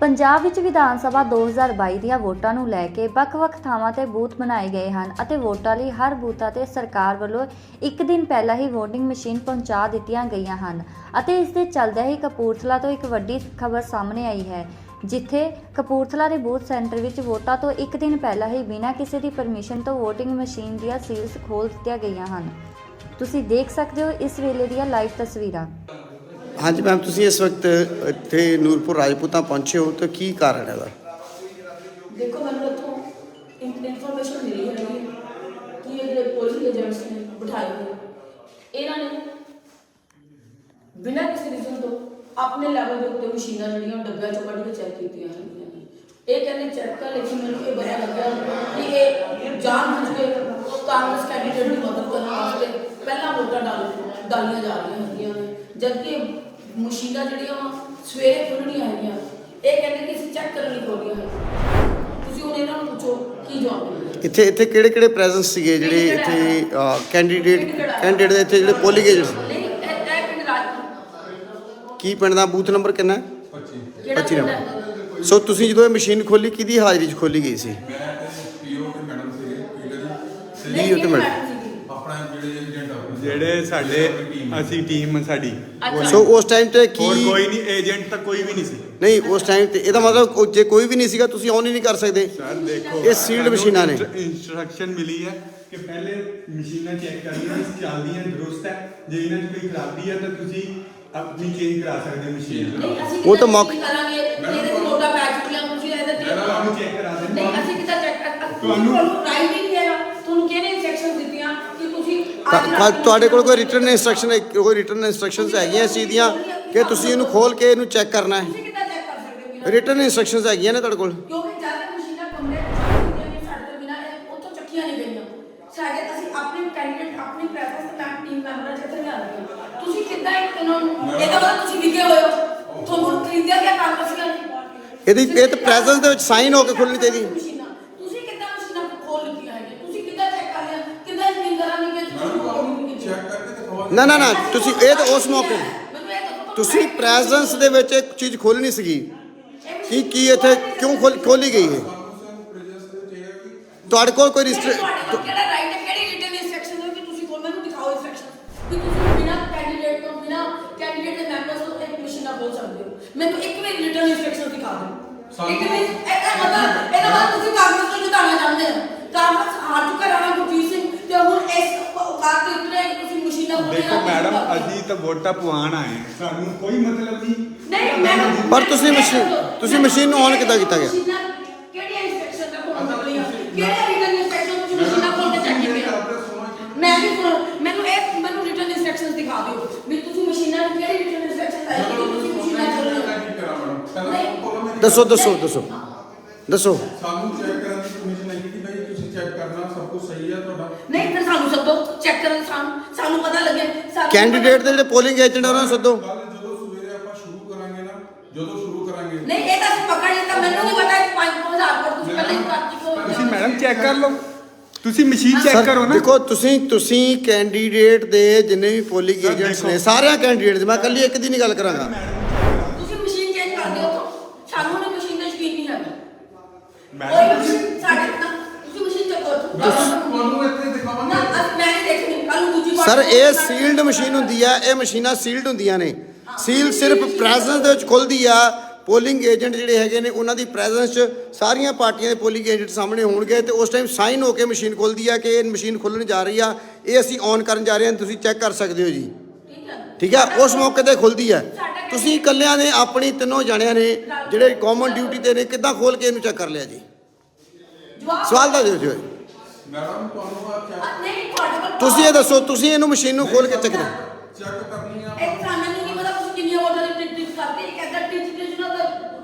ਪੰਜਾਬ ਵਿੱਚ ਵਿਧਾਨ ਸਭਾ 2022 ਦੀਆਂ ਵੋਟਾਂ ਨੂੰ ਲੈ ਕੇ ਵੱਖ-ਵੱਖ ਥਾਵਾਂ ਤੇ ਬੂਥ ਬਣਾਏ ਗਏ ਹਨ ਅਤੇ ਵੋਟਾਂ ਲਈ ਹਰ ਬੂਥਾਂ ਤੇ ਸਰਕਾਰ ਵੱਲੋਂ ਇੱਕ ਦਿਨ ਪਹਿਲਾਂ ਹੀ VOTING ਮਸ਼ੀਨ ਪਹੁੰਚਾ ਦਿੱਤੀਆਂ ਗਈਆਂ ਹਨ ਅਤੇ ਇਸ ਦੇ ਚੱਲਦਿਆਂ ਹੀ ਕਪੂਰਥਲਾ ਤੋਂ ਇੱਕ ਵੱਡੀ ਖਬਰ ਸਾਹਮਣੇ ਆਈ ਹੈ, ਜਿੱਥੇ ਕਪੂਰਥਲਾ ਦੇ ਬੂਥ ਸੈਂਟਰ ਵਿੱਚ ਵੋਟਾਂ ਤੋਂ ਇੱਕ ਦਿਨ ਪਹਿਲਾਂ ਹੀ ਬਿਨਾਂ ਕਿਸੇ ਦੀ ਪਰਮਿਸ਼ਨ ਤੋਂ VOTING ਮਸ਼ੀਨ ਦੀਆਂ ਸੀਲਸ ਖੋਲ੍ਹ ਦਿੱਤੀਆਂ ਗਈਆਂ ਹਨ। ਤੁਸੀਂ ਦੇਖ ਸਕਦੇ ਹੋ ਇਸ ਵੇਲੇ ਦੀਆਂ ਲਾਈਵ ਤਸਵੀਰਾਂ। हाँ जी मैम, तुसी इस वक्त इत्थे नूरपुर राजपूतां पहुंचे हो तो की कारण है इसदा? देखो मैंने इत्थों इन्फॉर्मेशन मिली है कि ये पोलिंग एजेंट्स ने बिठाए हुए इन्हां ने बिना किसी रीजन तो अपने लैवल के उत्ते मशीनां जिहड़ियां डब्बियां चों कढ के चैक कीतियां हैगियां ने। ये कहंदे चैक कर, लेकिन मैनूं ये पता लग्या कि ये जानबूझ के कांग्रेस कैंडीडेट की मदद करने वास्ते पहला वोटां डालियां जा रही हैगियां ने, जबकि मशीनां जिहड़ियां सवेरे खुलणीਆਂ हैगियां ਇਹ ਕਹਿੰਦੇ ਕਿ ਅਸੀਂ ਚੈੱਕ ਕਰਨ ਲਈ ਖੋਲੀਆਂ ਹੈ। ਤੁਸੀਂ ਹੁਣ ਇਹਨਾਂ ਨੂੰ ਪੁੱਛੋ ਕੀ ਜਵਾਬ ਦੇਣਗੇ। ਇੱਥੇ ਕਿਹੜੇ ਪ੍ਰੈਜ਼ੈਂਸ ਸੀਗੇ ਜਿਹੜੇ ਇੱਥੇ ਕੈਂਡੀਡੇਟ ਦੇ ਇੱਥੇ ਜਿਹੜੇ ਪੋਲਿੰਗ ਏਜੰਟਸ? ਨਹੀਂ, ਇਹ ਪਿੰਡ ਰਾਜਪੁਰ। ਕੀ ਪਿੰਡ ਦਾ ਬੂਥ ਨੰਬਰ ਕਿੰਨਾ ਹੈ? 25 ਨੰਬਰ। ਸੋ ਤੁਸੀਂ ਜਦੋਂ ਇਹ ਮਸ਼ੀਨ ਖੋਲੀ ਕਿਹਦੀ ਹਾਜ਼ਰੀ 'ਚ ਖੋਲੀ ਗਈ ਸੀ? ਮੈਂ ਪੀਓ ਤੇ ਮੈਡਮ ਸੀਗੇ, ਪੀਓ ਤੇ ਮੈਡਮ ਆਪਣਾ ਜਿਹੜੇ ਸਾਡੇ ਅਸੀਂ ਟੀਮ ਸਾਡੀ। ਸੋ ਉਸ ਟਾਈਮ ਤੇ ਕੀ ਹੋਰ ਕੋਈ ਨਹੀਂ, ਏਜੰਟ ਤਾਂ ਕੋਈ ਵੀ ਨਹੀਂ ਸੀ। ਨਹੀਂ ਉਸ ਟਾਈਮ ਤੇ ਇਹਦਾ ਮਤਲਬ ਜੇ ਕੋਈ ਵੀ ਨਹੀਂ ਸੀਗਾ ਤੁਸੀਂ ਔਨ ਹੀ ਨਹੀਂ ਕਰ ਸਕਦੇ? ਸਰ ਦੇਖੋ, ਇਹ ਸੀਲਡ ਮਸ਼ੀਨਾਂ ਨੇ। ਇੰਸਟਰਕਸ਼ਨ ਮਿਲੀ ਹੈ ਕਿ ਪਹਿਲੇ ਮਸ਼ੀਨਾਂ ਚੈੱਕ ਕਰਨੀਆਂ ਚੱਲਦੀਆਂ ਦਰੁਸਤ ਹੈ, ਜੇ ਇਹਨਾਂ 'ਚ ਕੋਈ ਖਰਾਬੀ ਹੈ ਤਾਂ ਤੁਸੀਂ ਆਪਣੀ ਚੇਂਜ ਕਰਾ ਸਕਦੇ ਮਸ਼ੀਨ। ਉਹ ਤਾਂ ਮੌਕੇ ਕਰਾਂਗੇ, ਇਹਦੇ ਤੇ ਲੋਟਾ ਪੈ ਚੁੱਕਿਆ, ਤੁਸੀਂ ਇਹਦੇ ਤੇ ਤੁਹਾਨੂੰ ਚੈੱਕ ਕਰਾ ਦਿੰਦੇ। ਨਹੀਂ, ਅਸੀਂ ਕਿੱਦਾਂ ਚੈੱਕ ਤੁਹਾਨੂੰ ਰਾਈਟ ਹੀ ਨਹੀਂ ਹੈਗਾ। ਤੁਹਾਨੂੰ ਕਿਹਨੇ ਇਨਸਟਰਕਸ਼ਨ ਦਿੱਤੀਆਂ ਕਿ ਤੁਸੀਂ ਤੁਹਾਡੇ ਕੋਲ ਕੋਈ ਰਿਟਰਨ ਇੰਸਟਰਕਸ਼ਨਸ ਹੈਗੀਆਂ ਇਸ ਚੀਜ਼ ਦੀਆਂ ਕਿ ਤੁਸੀਂ ਇਹਨੂੰ ਖੋਲ ਕੇ ਇਹਨੂੰ ਚੈੱਕ ਕਰਨਾ ਹੈ? ਤੁਸੀਂ ਕਿੱਦਾਂ ਚੈੱਕ ਕਰ ਸਕਦੇ ਹੋ? ਰਿਟਰਨ ਇੰਸਟਰਕਸ਼ਨਸ ਹੈਗੀਆਂ ਨੇ ਤੁਹਾਡੇ ਕੋਲ? ਕਿਉਂਕਿ ਜਦ ਮਸ਼ੀਨਾਂ ਕਮਰੇ ਵਿੱਚ ਸਾਡੇ ਤੋਂ ਬਿਨਾਂ ਉੱਥੋਂ ਚੱਕੀਆਂ ਨਹੀਂ ਗਈਆਂ। ਸਾਡੇ ਅਸੀਂ ਆਪਣੇ ਕੈਂਡੀਡੇਟ ਆਪਣੀ ਪ੍ਰੈਫਰੈਂਸ ਤੇ ਟੀਮ ਮੈਂਬਰਾਂ ਜਿੱਥੇ ਲਿਆਉਂਦੇ ਹਾਂ। ਤੁਸੀਂ ਕਿੱਦਾਂ ਇਹਨਾਂ ਨੂੰ ਇਹਦਾ ਮਤਲਬ ਤੁਸੀਂ ਵਿਕੇ ਹੋਏ ਹੋ, ਤੁਹਾਨੂੰ ਖਰੀਦਿਆ ਗਿਆ ਕਾਂਗਰਸੀਆਂ ਨੇ। ਇਹ ਤਾਂ ਪ੍ਰੈਜ਼ੈਂਸ ਦੇ ਵਿੱਚ ਸਾਈਨ ਹੋ ਕੇ ਖੁੱਲਣੀ ਚਾਹੀਦੀ। ਤੁਸੀਂ ਕਿੱਦਾਂ ਮਸ਼ੀਨਾਂ ਖੋਲ ਲਿੱਤੀਆਂ ਹੈਗੀਆਂ? ਤੁਸੀਂ ਕਿੱਦਾਂ ਚੈੱਕ ਕਰ ਲਿਆ? ਕਿੱਦਾਂ ਯਕੀਨ ਕਰਾਂਗੇ ਕਿ ਤੁਸੀਂ ਚੈੱਕ ਕਰਕੇ ਦਿਖਾਓ। ਨਾ ਤੁਸੀਂ ਇਹ ਤਾਂ ਉਸ ਮੌਕੇ ਤੁਸੀਂ ਪ੍ਰੈਜ਼ੈਂਸ ਦੇ ਵਿੱਚ ਇੱਕ ਚੀਜ਼ ਖੋਲਣੀ ਸੀਗੀ। ਕੀ ਇੱਥੇ ਕਿਉਂ ਖੋਲੀ ਗਈ ਹੈ? ਤੁਹਾਡੇ ਕੋਲ ਕੋਈ ਕਿਹੜਾ ਰਾਈਟ ਹੈ, ਕਿਹੜੀ ਰਿਟਨ ਇੰਸਟਰਕਸ਼ਨ ਹੈ ਕਿ ਤੁਸੀਂ ਕੋਲ ਮੈਨੂੰ ਦਿਖਾਓ ਇੰਸਟਰਕਸ਼ਨ ਕਿ ਤੁਸੀਂ ਬਿਨਾਂ ਕੈਂਡੀਡੇਟ ਤੋਂ ਬਿਨਾਂ ਕੈਂਡੀਡੇਟ ਦੇ ਮੈਂਬਰਸ ਤੋਂ ਇੱਕ ਮਸ਼ੀਨਾਂ ਖੋਲ ਸਕਦੇ ਹੋ? ਮੈਨੂੰ ਇੱਕ ਵੀ ਰਿਟਨ ਇੰਸਟਰਕਸ਼ਨ ਦਿਖਾ ਦਿਓ। ਇੱਕ ਵੀ ਇਹਦਾ ਮਤਲਬ ਤੁਸੀਂ ਕਾਂਗਰਸ ਤੋਂ ਜਿਤਾਉਣਾ ਚਾਹੁੰਦੇ ਹੋ। ਕਾਂਗਰਸ ਹਾਰ ਚੁੱਕਾ ਰਾਣਾ ਗੁਰਜੀਤ ਸਿੰਘ ਤੇ ਹੁਣ ਇਸ ਔਕਾਤ ਤੇ ਉਤਰੇ ਕਿ ਤੁਸੀਂ ਮਸ਼ੀਨਾਂ ਖੋਲੀਆਂ। ਦੇਖੋ ਮੈਡਮ, ਅਸੀਂ ਤਾਂ ਵੋਟਾਂ ਪਵਾਉਣ ਆਏ ਹਾਂ, ਸਾਨੂੰ ਕੋਈ ਮਤਲਬ ਨਹੀਂ। ਨਹੀਂ ਮੈਡਮ, ਪਰ ਤੁਸੀਂ ਮਸ਼ੀਨ ਨੂੰ ਔਨ ਕਿੱਦਾਂ ਕੀਤਾ ਗਿਆ? ਕਿਹੜੀਆਂ ਇੰਸਟਰਕਸ਼ਨ ਦਾ ਕੋਲ ਨਿਕਲੀਆਂ? ਕਿਹੜੇ ਰਿਟਨ ਇੰਸਟਰਕਸ਼ਨ ਤੁਸੀਂ ਮਸ਼ੀਨਾਂ ਖੋਲ ਕੇ ਚੈੱਕ ਕੀਤੀਆਂ? ਮੈਂ ਵੀ ਮੈਨੂੰ ਰਿਟਨ ਇੰਸਟਰਕਸ਼ਨ ਦਿਖਾ ਦਿਓ ਵੀ ਤੁਸੀਂ ਮਸ਼ੀਨਾਂ ਨੂੰ ਕਿਹੜੀ ਰਿਟਨ ਇੰਸਟਰਕਸ਼ਨ ਆਈ ਕਿ ਤੁਸੀਂ ਮਸ਼ੀਨਾਂ ਖੋਲ੍ਹੋ। ਦੱਸੋ ਸਾਨੂੰ ਚੈੱਕ ਕਰਨ ਦੀ ਪਰਮਿਸ਼ਨ ਹੈ ਕਿ ਭਾਈ ਤੁਸੀਂ ਚੈੱਕ ਕਰਨਾ, ਸਭ ਕੁਝ ਸਹੀ ਹੈ ਤੁਹਾਡਾ। ਨਹੀਂ ਫਿਰ ਸਾਨੂੰ ਸਭ ਤੋਂ ਚੈੱਕ ਕਰਨ ਸਾਨੂੰ ਪਤਾ ਲੱਗੇ। ਕੈਂਡੀਡੇਟ ਦੇ ਜਿਹੜੇ ਪੋਲਿੰਗ ਏਜੰਟ ਉਹਨਾਂ ਨੂੰ ਸੱਦੋ। ਜਦੋਂ ਸਵੇਰੇ ਆਪਾਂ ਸ਼ੁਰੂ ਕਰਾਂਗੇ ਨਾ, ਨਹੀਂ ਇਹ ਤਾਂ ਅਸੀਂ ਪਕੜ ਲਿੱਤਾ। ਮੈਨੂੰ ਨਹੀਂ ਪਤਾ ਕਿ 5,000 ਪਰ ਤੁਸੀਂ ਪਹਿਲਾਂ ਹੀ ਕਰ ਚੁੱਕੇ ਹੋ। ਤੁਸੀਂ ਮੈਡਮ ਚੈੱਕ ਕਰ ਲਓ, ਤੁਸੀਂ ਮਸ਼ੀਨ ਚੈੱਕ ਕਰੋ ਨਾ। ਦੇਖੋ ਤੁਸੀਂ ਕੈਂਡੀਡੇਟ ਦੇ ਜਿੰਨੇ ਵੀ ਪੋਲਿੰਗ ਏਜੰਟਸ ਨੇ ਸਾਰਿਆਂ ਕੈਂਡੀਡੇਟ, ਮੈਂ ਇਕੱਲੀ ਇੱਕ ਦੀ ਨਹੀਂ ਗੱਲ ਕਰਾਂਗਾ। ਤੁਸੀਂ ਮਸ਼ੀਨ ਚੇਂਜ ਕਰ ਦਿਓ ਤਾਂ ਸਾਨੂੰ ਨਾ ਮਸ਼ੀਨ ਦਾ ਯਕੀਨ ਨਹੀਂ ਹੈਗਾ। ਮੈਡਮ ਸਾਡੇ ਤੁਸੀਂ ਮਸ਼ੀਨ ਚੱਕੋ ਤੁਹਾਨੂੰ ਇੱਥੇ ਦਿਖਾਵਾਂਗੇ ਨਾ, ਮੈਂ ਨਹੀਂ ਦੇਖਣੀ ਕੱਲ ਨੂੰ ਦੂਜੀ ਸਰ ਇਹ ਸੀਲਡ ਮਸ਼ੀਨ ਹੁੰਦੀ ਆ, ਇਹ ਮਸ਼ੀਨਾਂ ਸੀਲਡ ਹੁੰਦੀਆਂ ਨੇ। ਸੀਲ ਸਿਰਫ ਪ੍ਰੈਜ਼ੈਂਸ ਦੇ ਵਿੱਚ ਖੁੱਲਦੀ ਆ। ਪੋਲਿੰਗ ਏਜੰਟ ਜਿਹੜੇ ਹੈਗੇ ਨੇ ਉਹਨਾਂ ਦੀ ਪ੍ਰੈਜ਼ੈਂਸ 'ਚ ਸਾਰੀਆਂ ਪਾਰਟੀਆਂ ਦੇ ਪੋਲਿੰਗ ਏਜੰਟ ਸਾਹਮਣੇ ਹੋਣਗੇ ਤੇ ਉਸ ਟਾਈਮ ਸਾਈਨ ਹੋ ਕੇ ਮਸ਼ੀਨ ਖੁੱਲਦੀ ਆ ਕਿ ਇਹ ਮਸ਼ੀਨ ਖੁੱਲਣ ਜਾ ਰਹੀ ਆ, ਇਹ ਅਸੀਂ ਔਨ ਕਰਨ ਜਾ ਰਹੇ ਹਾਂ, ਤੁਸੀਂ ਚੈੱਕ ਕਰ ਸਕਦੇ ਹੋ ਜੀ। ਠੀਕ ਆ, ਉਸ ਮੌਕੇ ਤੇ ਖੁੱਲਦੀ ਆ। ਤੁਸੀਂ ਇਕੱਲਿਆਂ ਨੇ ਆਪਣੀ ਤਿੰਨੋਂ ਜਣਿਆਂ ਨੇ ਜਿਹੜੇ ਕਾਮਨ ਡਿਊਟੀ ਤੇ ਨੇ ਕਿੱਦਾਂ ਖੋਲ ਕੇ ਇਹਨੂੰ ਚੈੱਕ ਕਰ ਲਿਆ ਜੀ? ਸਵਾਲ ਦਾ ਦਿਓ ਜੀ। ਮੈਡਮ ਤੁਹਾਨੂੰ ਆ ਨਹੀਂ ਤੁਹਾਡੇ ਕੋਲ ਤੁਸੀਂ ਇਹ ਦੱਸੋ, ਤੁਸੀਂ ਇਹਨੂੰ ਮਸ਼ੀਨ ਨੂੰ ਖੋਲ ਕੇ ਚੈੱਕ ਕਰੋ। ਚੈੱਕ ਕਰਨੀ ਆ। ਇੱਕ ਤਾਂ ਮੈਨੂੰ ਨਹੀਂ ਪਤਾ ਤੁਸੀਂ ਕਿੰਨੀਆਂ ਵੋਟਾਂ ਦੀ ਟਿਕ ਕਰਦੇ। ਇੱਕ ਐਦਾ ਟਿਕ ਨਾ ਤਾਂ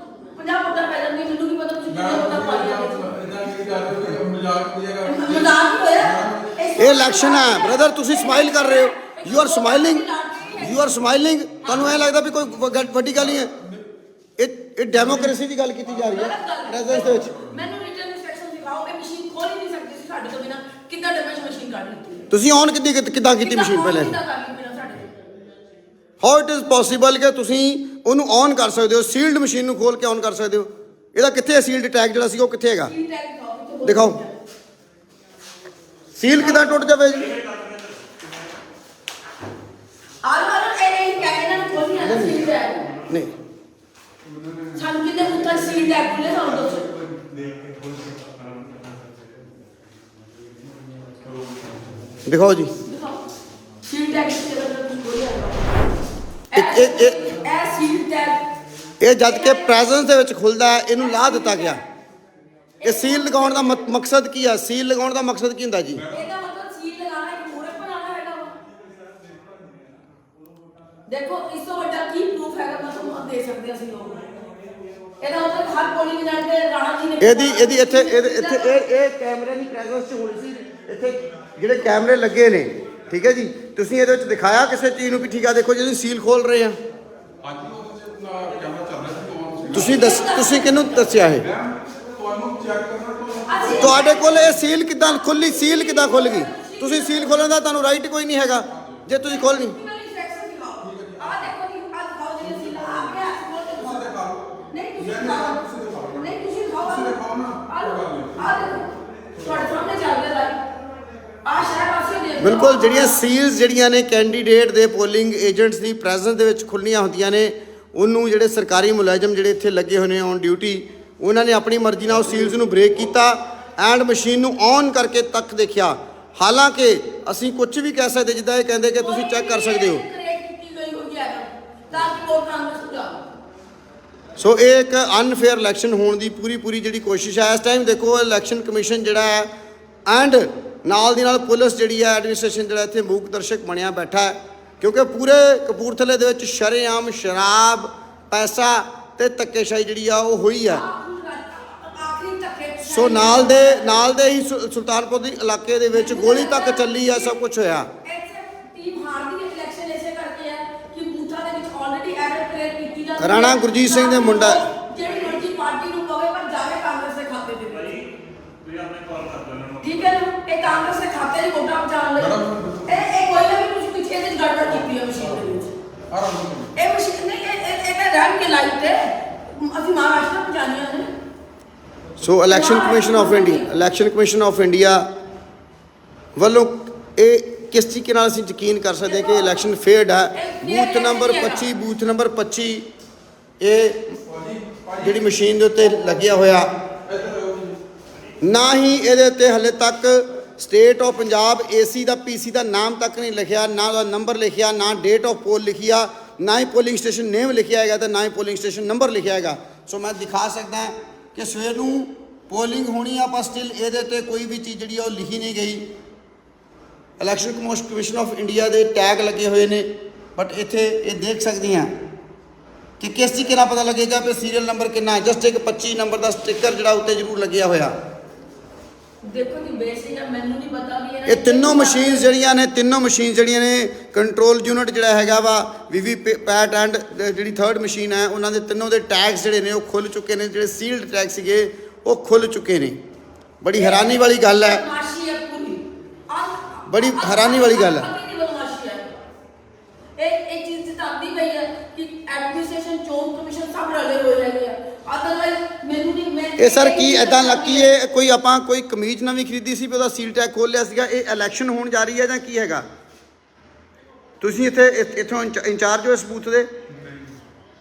50 ਵੋਟਾਂ ਪੈ ਜਾਂਦੀਆਂ। ਮੈਨੂੰ ਨਹੀਂ ਪਤਾ ਤੁਸੀਂ ਕਿੰਨੀਆਂ ਵੋਟਾਂ ਪਾਈਆਂ। ਇਦਾਂ ਕੀ ਕਰ ਰਹੇ ਹੋ? ਮਜ਼ਾਕ ਕੀਏਗਾ। ਮਜ਼ਾਕ ਹੋਇਆ ਇਹ ਇਲੈਕਸ਼ਨ ਹੈ ਬ੍ਰਦਰ, ਤੁਸੀਂ ਸਮਾਈਲ ਕਰ ਰਹੇ ਹੋ। You are smiling. ਤੁਹਾਨੂੰ ਐ ਲੱਗਦਾ ਵੀ ਕੋਈ ਵੱਡੀ ਗੱਲ ਨਹੀਂ ਹੈ? ਇਹ ਡੈਮੋਕ੍ਰੇਸੀ ਦੀ ਗੱਲ ਕੀਤੀ ਜਾ ਰਹੀ ਹੈ ਪ੍ਰੈਜ਼ੈਂਸ ਦੇ ਵਿੱਚ। ਮੈਨੂੰ ਰਿਟਨ ਇੰਸਟਰਕਸ਼ਨ ਦਿਖਾਓ। ਇਹ ਮਸ਼ੀਨ ਖੋਲ ਹੀ ਨਹੀਂ ਸਕਦੀ ਸੀ ਸਾਡੇ ਤੋਂ ਬਿਨਾਂ। ਕਿੱਦਾਂ ਡੈਮੇਜ ਮਸ਼ੀਨ ਕੱਢ ਦਿੱਤੀ? ਤੁਸੀਂ ਔਨ ਕਿੱਦਾਂ ਕੀਤੀ ਮਸ਼ੀਨ ਪਹਿਲੇ? ਹਾਊ ਇਟ ਇਜ਼ ਪੋਸੀਬਲ ਕਿ ਤੁਸੀਂ ਉਹਨੂੰ ਔਨ ਕਰ ਸਕਦੇ ਹੋ, ਸੀਲਡ ਮਸ਼ੀਨ ਨੂੰ ਖੋਲ ਕੇ ਔਨ ਕਰ ਸਕਦੇ ਹੋ? ਇਹਦਾ ਕਿੱਥੇ ਹੈ ਸੀਲਡ ਟੈਗ ਜਿਹੜਾ ਸੀ, ਉਹ ਕਿੱਥੇ ਹੈਗਾ? ਦਿਖਾਓ। ਸੀਲ ਕਿਦਾਂ ਟੁੱਟ ਜਾਵੇ ਜੀ? ਨਹੀਂ, ਸਾਨੂੰ ਕਿੰਨੇ ਪੁੱਤਰ ਸੀਲ ਟੈਗ ਖੁੱਲੇ ਸਾਨੂੰ ਦੱਸੋ। ਦਿਖਾਓ ਜੀ। ਸੀਲ ਟੈਗ ਕਿੱਥੇ ਲੱਗਾ ਤੁਸੀਂ ਬੋਲਿਆ? ਇਹ ਸੀਲ ਟੈਗ ਇਹ ਜਦ ਕਿ ਪ੍ਰੈਜ਼ੈਂਸ ਦੇ ਵਿੱਚ ਖੁੱਲਦਾ ਹੈ, ਇਹਨੂੰ ਲਾ ਦਿੱਤਾ ਗਿਆ। ਇਹ ਸੀਲ ਲਗਾਉਣ ਦਾ ਮਕਸਦ ਕੀ ਹੈ? ਸੀਲ ਲਗਾਉਣ ਦਾ ਮਕਸਦ ਕੀ ਹੁੰਦਾ ਜੀ? ਇਹਦਾ ਮਤਲਬ ਸੀਲ ਲਗਾਉਣਾ ਇੱਕ ਮੂਰਤ ਬਣਾਉਣਾ ਹੈਗਾ ਵਾ। ਦੇਖੋ ਇਸ ਤੋਂ ਵੱਡਾ ਕੀ ਪ੍ਰੂਫ ਹੈਗਾ, ਮੈਂ ਤੁਹਾਨੂੰ ਦੇ ਸਕਦੇ ਅਸੀਂ ਲੋਕ। ਇਹਦਾ ਮਤਲਬ ਹਰ ਪੋਲਿੰਗ ਏਜੰਟ ਦੇ ਰਾਣਾ ਜੀ ਨੇ ਇਹਦੀ ਇੱਥੇ ਇਹ ਕੈਮਰੇ ਦੀ ਪ੍ਰੈਜ਼ੈਂਸ 'ਚ ਹੋਣੀ ਸੀ। ਇੱਥੇ ਜਿਹੜੇ ਕੈਮਰੇ ਲੱਗੇ ਨੇ, ਠੀਕ ਹੈ ਜੀ, ਤੁਸੀਂ ਇਹਦੇ ਵਿੱਚ ਦਿਖਾਇਆ ਕਿਸੇ ਚੀਜ਼ ਨੂੰ ਵੀ ਠੀਕ ਆ ਦੇਖੋ ਜੀ ਅਸੀਂ ਸੀਲ ਖੋਲ ਰਹੇ ਹਾਂ? ਅੱਜ ਉਹਦਾ ਕੈਮਰਾ ਚੱਲ ਰਿਹਾ ਸੀ, ਤੁਸੀਂ ਕਿਹਨੂੰ ਦੱਸਿਆ ਇਹ? ਤੁਹਾਨੂੰ ਚੈੱਕ ਕਰਨਾ ਤੁਹਾਡੇ ਕੋਲ ਇਹ ਸੀਲ ਕਿੱਦਾਂ ਖੁੱਲੀ? ਸੀਲ ਕਿੱਦਾਂ ਖੁੱਲ ਗਈ? ਤੁਸੀਂ ਸੀਲ ਖੋਲਣ ਦਾ ਤੁਹਾਨੂੰ ਰਾਈਟ ਕੋਈ ਨਹੀਂ ਹੈਗਾ ਜੇ ਤੁਸੀਂ ਖੋਲਣੀ। ਬਿਲਕੁਲ, ਜਿਹੜੀਆਂ ਸੀਲਸ ਜਿਹੜੀਆਂ ਨੇ ਕੈਂਡੀਡੇਟ ਦੇ ਪੋਲਿੰਗ ਏਜੰਟਸ ਦੀ ਪ੍ਰੈਜ਼ੈਂਸ ਦੇ ਵਿੱਚ ਖੁੱਲ੍ਹਣੀਆਂ ਹੁੰਦੀਆਂ ਨੇ, ਉਹਨੂੰ ਜਿਹੜੇ ਸਰਕਾਰੀ ਮੁਲਾਜ਼ਮ ਜਿਹੜੇ ਇੱਥੇ ਲੱਗੇ ਹੋਏ ਨੇ ਔਨ ਡਿਊਟੀ, ਉਹਨਾਂ ਨੇ ਆਪਣੀ ਮਰਜ਼ੀ ਨਾਲ ਉਹ ਸੀਲਸ ਨੂੰ ਬ੍ਰੇਕ ਕੀਤਾ ਐਂਡ ਮਸ਼ੀਨ ਨੂੰ ਔਨ ਕਰਕੇ ਤੱਕ ਦੇਖਿਆ। ਹਾਲਾਂਕਿ ਅਸੀਂ ਕੁਝ ਵੀ ਕਹਿ ਸਕਦੇ, ਜਿੱਦਾਂ ਇਹ ਕਹਿੰਦੇ ਕਿ ਤੁਸੀਂ ਚੈੱਕ ਕਰ ਸਕਦੇ ਹੋ। ਸੋ ਇਹ ਇੱਕ ਅਨਫੇਅਰ ਇਲੈਕਸ਼ਨ ਹੋਣ ਦੀ ਪੂਰੀ ਜਿਹੜੀ ਕੋਸ਼ਿਸ਼ ਹੈ। ਇਸ ਟਾਈਮ ਦੇਖੋ ਇਲੈਕਸ਼ਨ ਕਮਿਸ਼ਨ ਜਿਹੜਾ ਹੈ ਐਂਡ ਨਾਲ ਦੀ ਨਾਲ ਪੁਲਿਸ ਜਿਹੜੀ ਹੈ, ਐਡਮਿਨਿਸਟ੍ਰੇਸ਼ਨ ਜਿਹੜਾ ਇੱਥੇ ਮੂਕ ਦਰਸ਼ਕ ਬਣਿਆ ਬੈਠਾ ਹੈ, ਕਿਉਂਕਿ ਪੂਰੇ ਕਪੂਰਥਲੇ ਦੇ ਵਿੱਚ ਸ਼ਰੇਆਮ ਸ਼ਰਾਬ, ਪੈਸਾ ਤੇ ਧੱਕੇਸ਼ਾਹੀ ਜਿਹੜੀ ਆ ਉਹ ਹੋਈ ਹੈ। ਸੋ ਨਾਲ ਦੇ ਹੀ ਸੁਲਤਾਨਪੁਰ ਦੇ ਇਲਾਕੇ ਦੇ ਵਿੱਚ ਗੋਲੀ ਤੱਕ ਚੱਲੀ ਆ, ਸਭ ਕੁਝ ਹੋਇਆ। ਰਾਣਾ ਗੁਰਜੀਤ ਸਿੰਘ ਦੇ ਮੁੰਡਾ ਜਿਹੜੀ ਮਰਜ਼ੀ ਪਾਰਟੀ ਨੂੰ ਕਹੇ ਪਰ ਜਾਵੇ ਕਾਂਗਰਸ ਦੇ ਖਾਤੇ ਤੇ। ਠੀਕ ਹੈ ਨਾ, ਇਹ ਕਾਂਗਰਸ ਦੇ ਖਾਤੇ ਦੀ ਵੋਟਾਂ ਪਹੁੰਚਾਉਣ ਲਈ ਇਹ ਕੋਈ ਨਾ ਵੀ ਕੁਝ ਪਿੱਛੇ ਦੀ ਗੜਬੜ ਕੀਤੀ ਹੈ ਮਸ਼ੀਨ ਦੇ ਵਿੱਚ। ਇਹ ਮਸ਼ੀਨ ਨਹੀਂ, ਇਹ ਤਾਂ ਰੰਗ ਕੇ ਲਾਈਟ ਹੈ, ਅਸੀਂ ਮਹਾਰਾਸ਼ਟਰ ਪਹੁੰਚਾਉਣੀਆਂ ਨੇ। ਸੋ ਇਲੈਕਸ਼ਨ ਕਮਿਸ਼ਨ ਆਫ ਇੰਡੀਆ ਵੱਲੋਂ ਇਹ ਕਿਸ ਤਰੀਕੇ ਨਾਲ ਅਸੀਂ ਯਕੀਨ ਕਰ ਸਕਦੇ ਕਿ ਇਲੈਕਸ਼ਨ ਫੇਅਰਡ ਹੈ? ਬੂਥ ਨੰਬਰ 25 ਇਹ ਜਿਹੜੀ ਮਸ਼ੀਨ ਦੇ ਉੱਤੇ ਲੱਗਿਆ ਹੋਇਆ, ਨਾ ਹੀ ਇਹਦੇ ਉੱਤੇ ਹਲੇ ਤੱਕ ਸਟੇਟ ਆਫ ਪੰਜਾਬ ਏਸੀ ਦਾ ਪੀਸੀ ਦਾ ਨਾਮ ਤੱਕ ਨਹੀਂ ਲਿਖਿਆ, ਨਾ ਉਹਦਾ ਨੰਬਰ ਲਿਖਿਆ, ਨਾ ਡੇਟ ਆਫ ਪੋਲ ਲਿਖੀ ਆ, ਨਾ ਹੀ ਪੋਲਿੰਗ ਸਟੇਸ਼ਨ ਨੇਮ ਲਿਖਿਆ ਹੈਗਾ ਤੇ ਨਾ ਹੀ ਪੋਲਿੰਗ ਸਟੇਸ਼ਨ ਨੰਬਰ ਲਿਖਿਆ ਹੈਗਾ। ਸੋ ਮੈਂ ਦਿਖਾ ਸਕਦਾ ਕਿ ਸਵੇਰ ਨੂੰ ਪੋਲਿੰਗ ਹੋਣੀ ਆ ਪਰ ਸਟਿਲ ਇਹਦੇ ਤੇ ਕੋਈ ਵੀ ਚੀਜ਼ ਜਿਹੜੀ ਆ ਉਹ ਲਿਖੀ ਨਹੀਂ ਗਈ। ਇਲੈਕਸ਼ਨ ਕਮਿਸ਼ਨ ਆਫ ਇੰਡੀਆ ਦੇ ਟੈਗ ਲੱਗੇ ਹੋਏ ਨੇ, ਬਟ ਇੱਥੇ ਇਹ ਦੇਖ ਸਕਦੇ ਹਾਂ ਕਿ ਕਿਸ ਤਰੀਕੇ ਨਾਲ ਪਤਾ ਲੱਗੇਗਾ ਕਿ ਸੀਰੀਅਲ ਨੰਬਰ ਕਿੰਨਾ ਹੈ। ਜਸਟ ਇੱਕ 25 ਨੰਬਰ ਦਾ ਸਟicker ਜਿਹੜਾ ਉੱਤੇ ਜ਼ਰੂਰ ਲੱਗਿਆ ਹੋਇਆ। ਦੇਖੋ ਜੀ ਬੇਸਿਕ ਮੈਨੂੰ ਨਹੀਂ ਪਤਾ ਵੀ ਇਹ ਤਿੰਨੋਂ ਮਸ਼ੀਨਸ ਜਿਹੜੀਆਂ ਨੇ ਕੰਟਰੋਲ ਯੂਨਿਟ ਜਿਹੜਾ ਹੈਗਾ ਵਾ ਵੀਵੀ ਪੈਟ ਐਂਡ ਜਿਹੜੀ ਥਰਡ ਮਸ਼ੀਨ ਹੈ, ਉਹਨਾਂ ਦੇ ਤਿੰਨੋਂ ਦੇ ਟੈਗਸ ਜਿਹੜੇ ਨੇ ਉਹ ਖੁੱਲ ਚੁੱਕੇ ਨੇ। ਜਿਹੜੇ ਸੀਲਡ ਟੈਗ ਸੀਗੇ ਉਹ ਖੁੱਲ ਚੁੱਕੇ ਨੇ। ਬੜੀ ਹੈਰਾਨੀ ਵਾਲੀ ਗੱਲ ਹੈ, ਬੜੀ ਹੈਰਾਨੀ ਵਾਲੀ ਗੱਲ ਹੈ। ਇਹ ਚੀਜ਼ ਜਿਤਾਂਦੀ ਪਈ ਹੈ ਕਿ ਐਡਮਿਨਿਸਟ੍ਰੇਸ਼ਨ, ਚੋਣ ਕਮਿਸ਼ਨ ਸਭ ਰਲੇ ਹੋਏ ਹੈਗੇ ਆ। ਅਦਰਵਾਈਜ਼ ਮੈਨੂੰ ਨਹੀਂ, ਮੈਂ ਇਹ ਸਰ ਕੀ ਇਦਾਂ ਲੱਗੀ ਹੈ ਕੋਈ ਆਪਾਂ ਕੋਈ ਕਮੀਜ਼ ਨਵੀਂ ਖਰੀਦੀ ਸੀ ਵੀ ਉਹਦਾ ਸੀਲ ਟੈਗ ਖੋਲ ਲਿਆ ਸੀਗਾ? ਇਹ ਇਲੈਕਸ਼ਨ ਹੋਣ ਜਾ ਰਹੀ ਹੈ ਜਾਂ ਕੀ ਹੈਗਾ? ਤੁਸੀਂ ਇੱਥੋਂ ਇੰਚਾਰਜ ਹੋ ਇਸ ਬੂਥ ਦੇ?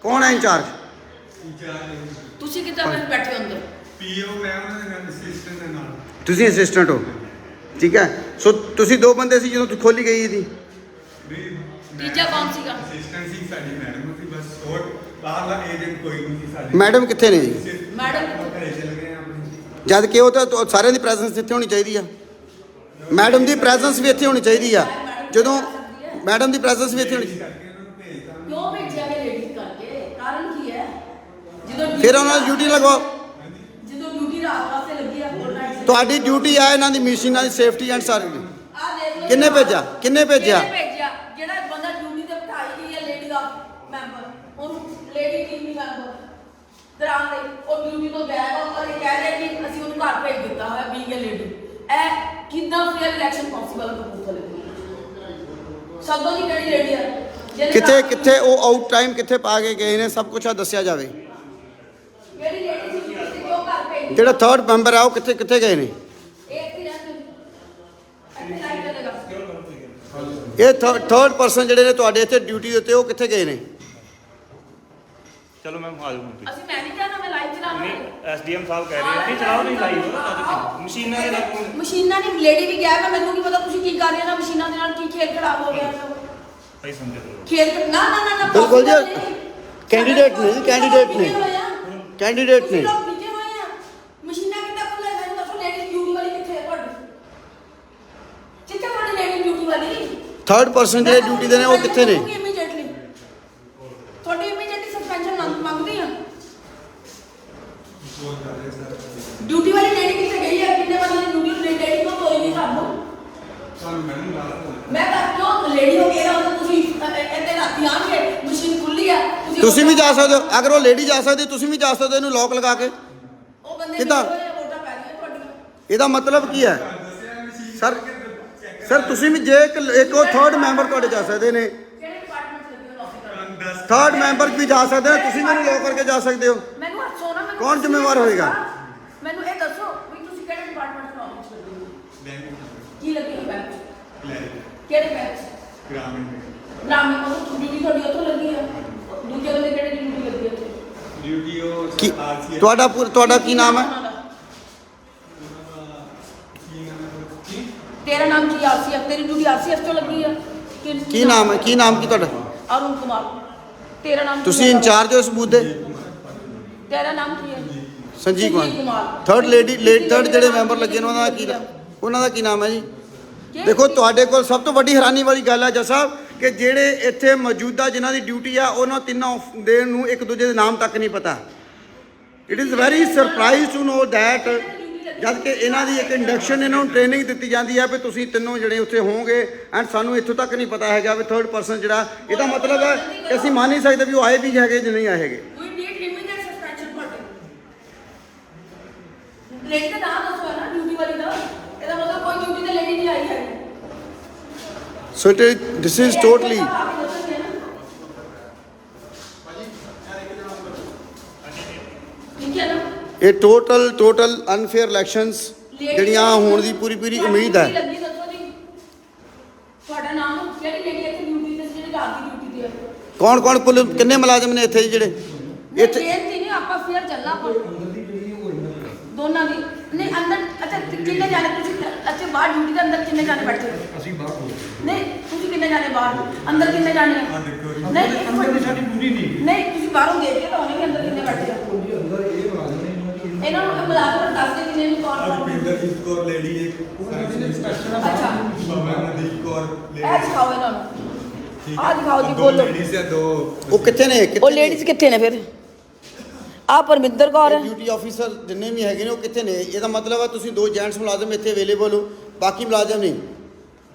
ਕੌਣ ਹੈ ਇੰਚਾਰਜ? ਤੁਸੀਂ ਕਿੱਥੇ ਬੈਠੇ ਹੋ ਅੰਦਰ? ਪੀਓ ਮੈਂ ਉਹਨਾਂ ਦੇ ਅਸਿਸਟੈਂਟ ਦੇ ਨਾਲ। ਤੁਸੀਂ ਅਸਿਸਟੈਂਟ ਹੋ, ਠੀਕ ਹੈ। ਸੋ ਤੁਸੀਂ ਦੋ ਬੰਦੇ ਸੀ ਜਦੋਂ ਖੋਲੀ ਗਈ ਇਹਦੀ? ਤੀਜਾ ਕੌਣ ਸੀਗਾ? ਅਸਿਸਟੈਂਟ ਸੀ ਸਾਡੀ ਮੈਡਮ ਸੀ ਬਸ, ਹੋਰ ਬਾਹਰ ਦਾ ਏਜੰਟ ਕੋਈ ਨਹੀਂ ਸੀ ਸਾਡੀ। ਮੈਡਮ ਕਿੱਥੇ ਨੇ ਜੀ? ਮੈਡਮ ਘਰੇ ਚਲੇ ਗਏ ਆਪਣੇ। ਜਦ ਕਿ ਉਹ ਤਾਂ ਸਾਰਿਆਂ ਦੀ ਪ੍ਰੈਜ਼ੈਂਸ ਇੱਥੇ ਹੋਣੀ ਚਾਹੀਦੀ ਆ। ਮੈਡਮ ਦੀ ਪ੍ਰੈਜ਼ੈਂਸ ਵੀ ਇੱਥੇ ਹੋਣੀ ਚਾਹੀਦੀ ਆ। ਜਦੋਂ ਮੈਡਮ ਦੀ ਪ੍ਰੈਜ਼ੈਂਸ ਵੀ ਇੱਥੇ ਹੋਣੀ, ਕਿਉਂ ਭੇਜਿਆ ਗਿਆ ਲੇਡੀਜ਼ ਕਰਕੇ? ਕਾਰਨ ਕੀ ਹੈ? ਜਦੋਂ ਫਿਰ ਉਹਨਾਂ ਦੀ ਡਿਊਟੀ ਲਗਵਾਓ। ਜਦੋਂ ਡਿਊਟੀ ਰਾਤ ਵਾਸਤੇ ਲੱਗੀ ਆ, ਫੋਰ ਨਾਈਟ ਤੁਹਾਡੀ ਡਿਊਟੀ ਆ ਇਹਨਾਂ ਦੀ ਮਸ਼ੀਨਾਂ ਦੀ ਸੇਫਟੀ ਐਂਡ ਸਾਰੀ। ਆ ਦੇਖ ਲਓ ਕਿੰਨੇ ਭੇਜਿਆ? ਜਿਹੜਾ ਬੰਦਾ ਡਿਊਟੀ ਤੇ ਬਿਠਾਈ ਗਈ ਹੈ ਲੇਡੀ ਦਾ ਮੈਂਬਰ, ਉਹਨੂੰ ਲੇਡੀ ਟੀਮ ਦੀ ਮੈਂਬਰ ਦਰਾਂ ਲਈ ਉਹ ਡਿਊਟੀ ਤੋਂ ਗਾਇਬ ਹੋ ਔਰ ਇਹ ਕਹਿ ਰਿਹਾ ਕਿ ਅਸੀਂ ਉਹਨੂੰ ਘਰ ਭੇਜ ਦਿੱਤਾ ਹੋਇਆ ਬੀਇੰਗ ਅ ਲੇਡੀ। ਇਹ ਕਿੱਦਾਂ ਫੇਅਰ ਇਲੈਕਸ਼ਨ ਪੋਸੀਬਲ ਕਪੂਰਥਲੇ? ਸਭੋ ਦੀ ਕਿਹੜੀ ਲੇਡੀ ਹੈ? ਕਿੱਥੇ ਕਿੱਥੇ ਉਹ ਆਊਟ ਟਾਈਮ ਕਿੱਥੇ ਪਾ ਕੇ ਗਏ ਨੇ, ਸਭ ਕੁਝ ਆ ਦੱਸਿਆ ਜਾਵੇ। ਜਿਹੜੀ ਲੇਡੀ ਸੀ ਕਿਉਂ ਕਰ ਪਈ? ਜਿਹੜਾ ਥਰਡ ਮੈਂਬਰ ਆ ਉਹ ਕਿੱਥੇ ਕਿੱਥੇ ਗਏ ਨੇ? ਇਹ ਥਰਡ ਪਰਸਨ ਜਿਹੜੇ ਨੇ ਤੁਹਾਡੇ ਇੱਥੇ ਡਿਊਟੀ ਦੇ ਉੱਤੇ, ਉਹ ਕਿੱਥੇ ਗਏ ਨੇ? ਚਲੋ ਮੈਮ ਆ ਜਾਓ ਹੁਣ ਤੁਸੀਂ। ਅਸੀਂ ਮੈਂ ਨਹੀਂ ਜਾਣਾ, ਮੈਂ ਲਾਈਵ ਚਲਾਉਣਾ ਨਹੀਂ ਐਸਡੀਐਮ ਸਾਹਿਬ ਕਹਿ ਰਹੇ ਨਹੀਂ ਚਲਾਓ ਨਹੀਂ ਲਾਈਵ ਮਸ਼ੀਨਾਂ ਦੇ ਨਾਲ ਮਸ਼ੀਨਾਂ ਨਹੀਂ, ਲੇਡੀ ਵੀ ਗਿਆ, ਮੈਂ ਮੈਨੂੰ ਕੀ ਪਤਾ ਤੁਸੀਂ ਕੀ ਕਰ ਰਹੇ ਹੋ ਨਾ ਮਸ਼ੀਨਾਂ ਦੇ ਨਾਲ, ਕੀ ਖੇਲ ਖਰਾਬ ਹੋ ਗਿਆ ਭਾਈ ਸਮਝੇ ਲਓ। ਖੇਲ ਨਾ ਨਾ ਨਾ ਨਾ ਬਿਲਕੁਲ ਜੀ, possible ਨਹੀਂ। ਕੈਂਡੀਡੇਟ ਨੇ, ਕੈਂਡੀਡੇਟ ਨੇ, ਕੈਂਡੀਡੇਟ ਨੇ। ਤੁਸੀਂ ਲੋਕ ਵਿਜੇ ਹੋਏ ਆ, ਮਸ਼ੀਨਾਂ ਕਿੱਦਾਂ ਖੁੱਲੇ ਮੈਨੂੰ ਦੱਸੋ, ਲੇਡੀ ਡਿਊਟੀ ਵਾਲੀ ਕਿੱਥੇ ਹੈ ਤੁਹਾਡੀ? ਕਿੱਥੇ ਤੁਹਾਡੀ ਲੇਡੀ ਡਿਊਟੀ ਵਾਲੀ? ਥਰਡ ਪਰਸਨ ਜਿਹੜੇ ਡਿਊਟੀ ਦੇ ਨੇ ਉਹ ਕਿੱਥੇ ਨੇ? ਇਮੀਡੀਏਟਲੀ ਤੁਹਾਡੀ ਇਮੀਡੀਏਟਲੀ ਸਸਪੈਂਸ਼ਨ ਮੰਗਦੀ ਆ। ਡਿਊਟੀ ਵਾਲੀ ਲੇਡੀ ਕਿੱਥੇ ਗਈ ਹੈ? ਕਿੰਨੇ ਬੰਦੇ ਦੀ ਡਿਊਟੀ ਲੇਡੀ ਤੋਂ ਕੋਈ ਨਹੀਂ ਸਾਨੂੰ ਮੈਂ ਤਾਂ ਕਿਉਂ ਲੇਡੀ ਹੋ ਗਿਆ ਤਾਂ ਤੁਸੀਂ ਇੱਥੇ ਰਾਤੀ ਆਣਗੇ, ਮਸ਼ੀਨ ਖੁੱਲੀ ਆ, ਤੁਸੀਂ ਵੀ ਜਾ ਸਕਦੇ ਹੋ, ਅਗਰ ਉਹ ਲੇਡੀ ਜਾ ਸਕਦੀ ਤੁਸੀਂ ਵੀ ਜਾ ਸਕਦੇ ਹੋ, ਇਹਨੂੰ ਲੋਕ ਲਗਾ ਕੇ। ਉਹ ਬੰਦੇ ਕਿੱਦਾਂ? ਵੋਟਾਂ ਪੈ ਰਹੀਆਂ ਤੁਹਾਡੀਆਂ। ਇਹਦਾ ਮਤਲਬ ਕੀ ਹੈ ਸਰ ਤੁਸੀਂ ਵੀ ਜੇ ਇੱਕ ਉਹ ਥਰਡ ਮੈਂਬਰ ਤੁਹਾਡੇ ਜਾ ਸਕਦੇ ਨੇ, ਕਿਹੜੇ ਡਿਪਾਰਟਮੈਂਟ ਚ ਲੱਗੇ ਹੋ ਲੋਕ? ਥਰਡ ਮੈਂਬਰ ਵੀ ਜਾ ਸਕਦੇ ਨੇ, ਤੁਸੀਂ ਮੈਨੂੰ ਲੋਕ ਕਰਕੇ ਜਾ ਸਕਦੇ ਹੋ। ਮੈਨੂੰ ਹੱਸੋ ਨਾ, ਮੈਨੂੰ ਕੌਣ ਜ਼ਿੰਮੇਵਾਰ ਹੋਏਗਾ? ਮੈਨੂੰ ਇਹ ਦੱਸੋ ਵੀ ਤੁਸੀਂ ਕਿਹੜੇ ਡਿਪਾਰਟਮੈਂਟ ਚ ਨੌਕਰੀ ਕਰਦੇ ਹੋ? ਕੀ ਲੱਗੀ ਹੈ ਬੈਂਕ? ਕਿਹੜੇ ਬੈਂਕ? ਗ੍ਰਾਮੀਣ ਉਹ ਡਿਊਟੀ ਤੁਹਾਡੀ ਉੱਥੋਂ ਲੱਗੀ ਆ। ਦੂਜੇ ਬੰਦੇ ਕਿਹੜੇ ਦੀ ਡਿਊਟੀ ਲੱਗੀ ਉੱਥੇ? ਡਿਊਟੀ ਉਹ ਕੀ ਆਰਸੀਐਸ ਤੁਹਾਡਾ ਕੀ ਨਾਮ ਹੈ? ਤੇਰਾ ਨਾਮ ਕੀ? ਆਰਸੀਐਫ। ਤੇਰੀ ਡਿਊਟੀ ਆਰਸੀਐਫ ਤੋਂ ਲੱਗੀ ਆ? ਕੀ ਨਾਮ ਹੈ? ਕੀ ਨਾਮ ਕੀ ਤੁਹਾਡਾ? ਅਰੁਣ ਕੁਮਾਰ। ਤੇਰਾ ਨਾਮ ਕੀ ਤੁਸੀਂ ਹੈ? ਇੰਚਾਰਜ ਹੋ ਇਸ ਬੂਥ ਦੇ? ਤੇਰਾ ਨਾਮ ਕੀ ਹੈ? ਸੰਜੀਵ ਕੁਮਾਰ। ਕੁਮਾਰ। ਥਰਡ ਜਿਹੜੇ ਮੈਂਬਰ ਲੱਗੇ ਨੇ ਉਹਨਾਂ ਦਾ ਕੀ ਨਾਮ ਹੈ ਜੀ? ਦੇਖੋ ਤੁਹਾਡੇ ਕੋਲ ਸਭ ਤੋਂ ਵੱਡੀ ਹੈਰਾਨੀ ਵਾਲੀ ਗੱਲ ਹੈ ਜੱਜ ਸਾਹਿਬ ਕਿ ਜਿਹੜੇ ਇੱਥੇ ਮੌਜੂਦਾ ਜਿਨ੍ਹਾਂ ਦੀ ਡਿਊਟੀ ਆ ਉਹਨਾਂ ਤਿੰਨਾਂ ਦੇ ਨੂੰ ਇੱਕ ਦੂਜੇ ਦੇ ਨਾਮ ਤੱਕ ਨਹੀਂ ਪਤਾ। It is very surprise to know that ਜਦ ਕਿ ਇਹਨਾਂ ਦੀ ਇੱਕ ਇੰਡਕਸ਼ਨ ਇਹਨਾਂ ਨੂੰ ਟ੍ਰੇਨਿੰਗ ਦਿੱਤੀ ਜਾਂਦੀ ਹੈ ਵੀ ਤੁਸੀਂ ਤਿੰਨੋਂ ਜਿਹੜੇ ਉੱਥੇ ਹੋਵੋਗੇ ਐਂਡ ਸਾਨੂੰ ਇੱਥੋਂ ਤੱਕ ਨਹੀਂ ਪਤਾ ਹੈਗਾ ਵੀ ਥਰਡ ਪਰਸਨ ਜਿਹੜਾ, ਇਹਦਾ ਮਤਲਬ ਹੈ ਕਿ ਅਸੀਂ ਮੰਨ ਨਹੀਂ ਸਕਦੇ ਵੀ ਉਹ ਆਏ ਵੀ ਹੈਗੇ ਜਾਂ ਨਹੀਂ ਆਏ ਹੈਗੇ। We need immediate suspension ਤੁਹਾਡੇ। ਲੇਡੀ ਦਾ ਨਾਮ ਦੱਸੋ ਹੈ ਨਾ ਡਿਊਟੀ ਵਾਲੀ ਦਾ, ਇਹਦਾ ਮਤਲਬ ਕੋਈ ਡਿਊਟੀ ਤੇ ਲੇਡੀ ਨਹੀਂ ਆਈ ਹੈ। ਸੋ ਦਿਸ ਇਜ਼ ਟੋਟਲੀ ਠੀਕ ਹੈ ਨਾ? ਇਹ ਟੋਟਲ ਅਨਫੇਅਰ ਇਲੈਕਸ਼ਨਸ ਜਿਹੜੀਆਂ ਹੋਣ ਦੀ ਪੂਰੀ ਉਮੀਦ ਹੈ। ਲੱਗੀ ਦੱਸੋ ਜੀ ਤੁਹਾਡਾ ਨਾਮ, ਕਿਹੜੀ ਲੇਡੀ ਇੱਥੇ ਡਿਊਟੀ ਤੇ ਜਿਹੜੀ ਰਾਤ ਦੀ ਡਿਊਟੀ ਤੇ ਹੈ? ਕੌਣ ਕਿੰਨੇ ਮੁਲਾਜ਼ਮ ਨੇ ਇੱਥੇ ਜਿਹੜੇ ਇੱਥੇ ਨਹੀਂ ਆਪਾਂ ਫੇਰ ਚੱਲਣਾ ਆਪਾਂ ਦੋਨਾਂ ਦੀ ਨਹੀਂ ਅੰਦਰ। ਅੱਛਾ ਕਿੰਨੇ ਜਾਣੇ ਤੁਸੀਂ ਅੱਛਾ ਬਾਹਰ ਡਿਊਟੀ ਦੇ ਅੰਦਰ ਕਿੰਨੇ ਜਾਣੇ ਬੈਠੇ ਹੋ? ਅਸੀਂ ਬਾਹਰ ਨਹੀਂ ਤੁਸੀਂ ਕਿੰਨੇ ਜਾਣੇ ਬਾਹਰ, ਅੰਦਰ ਕਿੰਨੇ ਜਾਣੇ ਆ? ਨਹੀਂ ਅੰਦਰ ਸਾਡੀ ਪੂਰੀ ਨਹੀਂ ਨਹੀਂ ਤੁਸੀਂ ਬਾਹਰੋਂ ਦੇਖ ਕੇ ਤਾਂ ਹੋਣੇ ਵੀ ਅੰਦਰ ਕਿੰਨੇ ਬੈਠੇ ਆ। ਅੰਦਰ ਇਹ ਮੁਲਾਜ਼ਮ ਨੇ ਇਹਨਾਂ ਨੂੰ ਮੁਲਾਜ਼ਮ ਦੱਸ ਦੇ ਕਿੰਨੇ ਨੂੰ ਕੌਣ ਕੌਣ? ਰੁਪਿੰਦਰਜੀਤ ਕੌਰ ਲੇਡੀ ਇੱਕ ਅੱਛਾ ਬਾਬਾ ਨਦੀਪ ਕੌਰ ਇਹ ਦਿਖਾਓ ਇਹਨਾਂ ਨੂੰ, ਆਹ ਦਿਖਾਓ ਜੀ, ਬੋਲੋ। ਲੇਡੀਜ਼ ਹੈ ਦੋ। ਉਹ ਕਿੱਥੇ ਨੇ? ਉਹ ਲੇਡੀਜ਼ ਕਿੱਥੇ ਨੇ ਫਿਰ? ਆ ਪਰਮਿੰਦਰ ਕੌਰ ਹੈ। ਡਿਊਟੀ ਆਫੀਸਰ ਜਿੰਨੇ ਵੀ ਹੈਗੇ ਨੇ ਉਹ ਕਿੱਥੇ ਨੇ? ਇਹਦਾ ਮਤਲਬ ਹੈ ਤੁਸੀਂ ਦੋ ਜੈਂਟਸ ਮੁਲਾਜ਼ਮ ਇੱਥੇ ਅਵੇਲੇਬਲ ਹੋ, ਬਾਕੀ ਮੁਲਾਜ਼ਮ ਨਹੀਂ।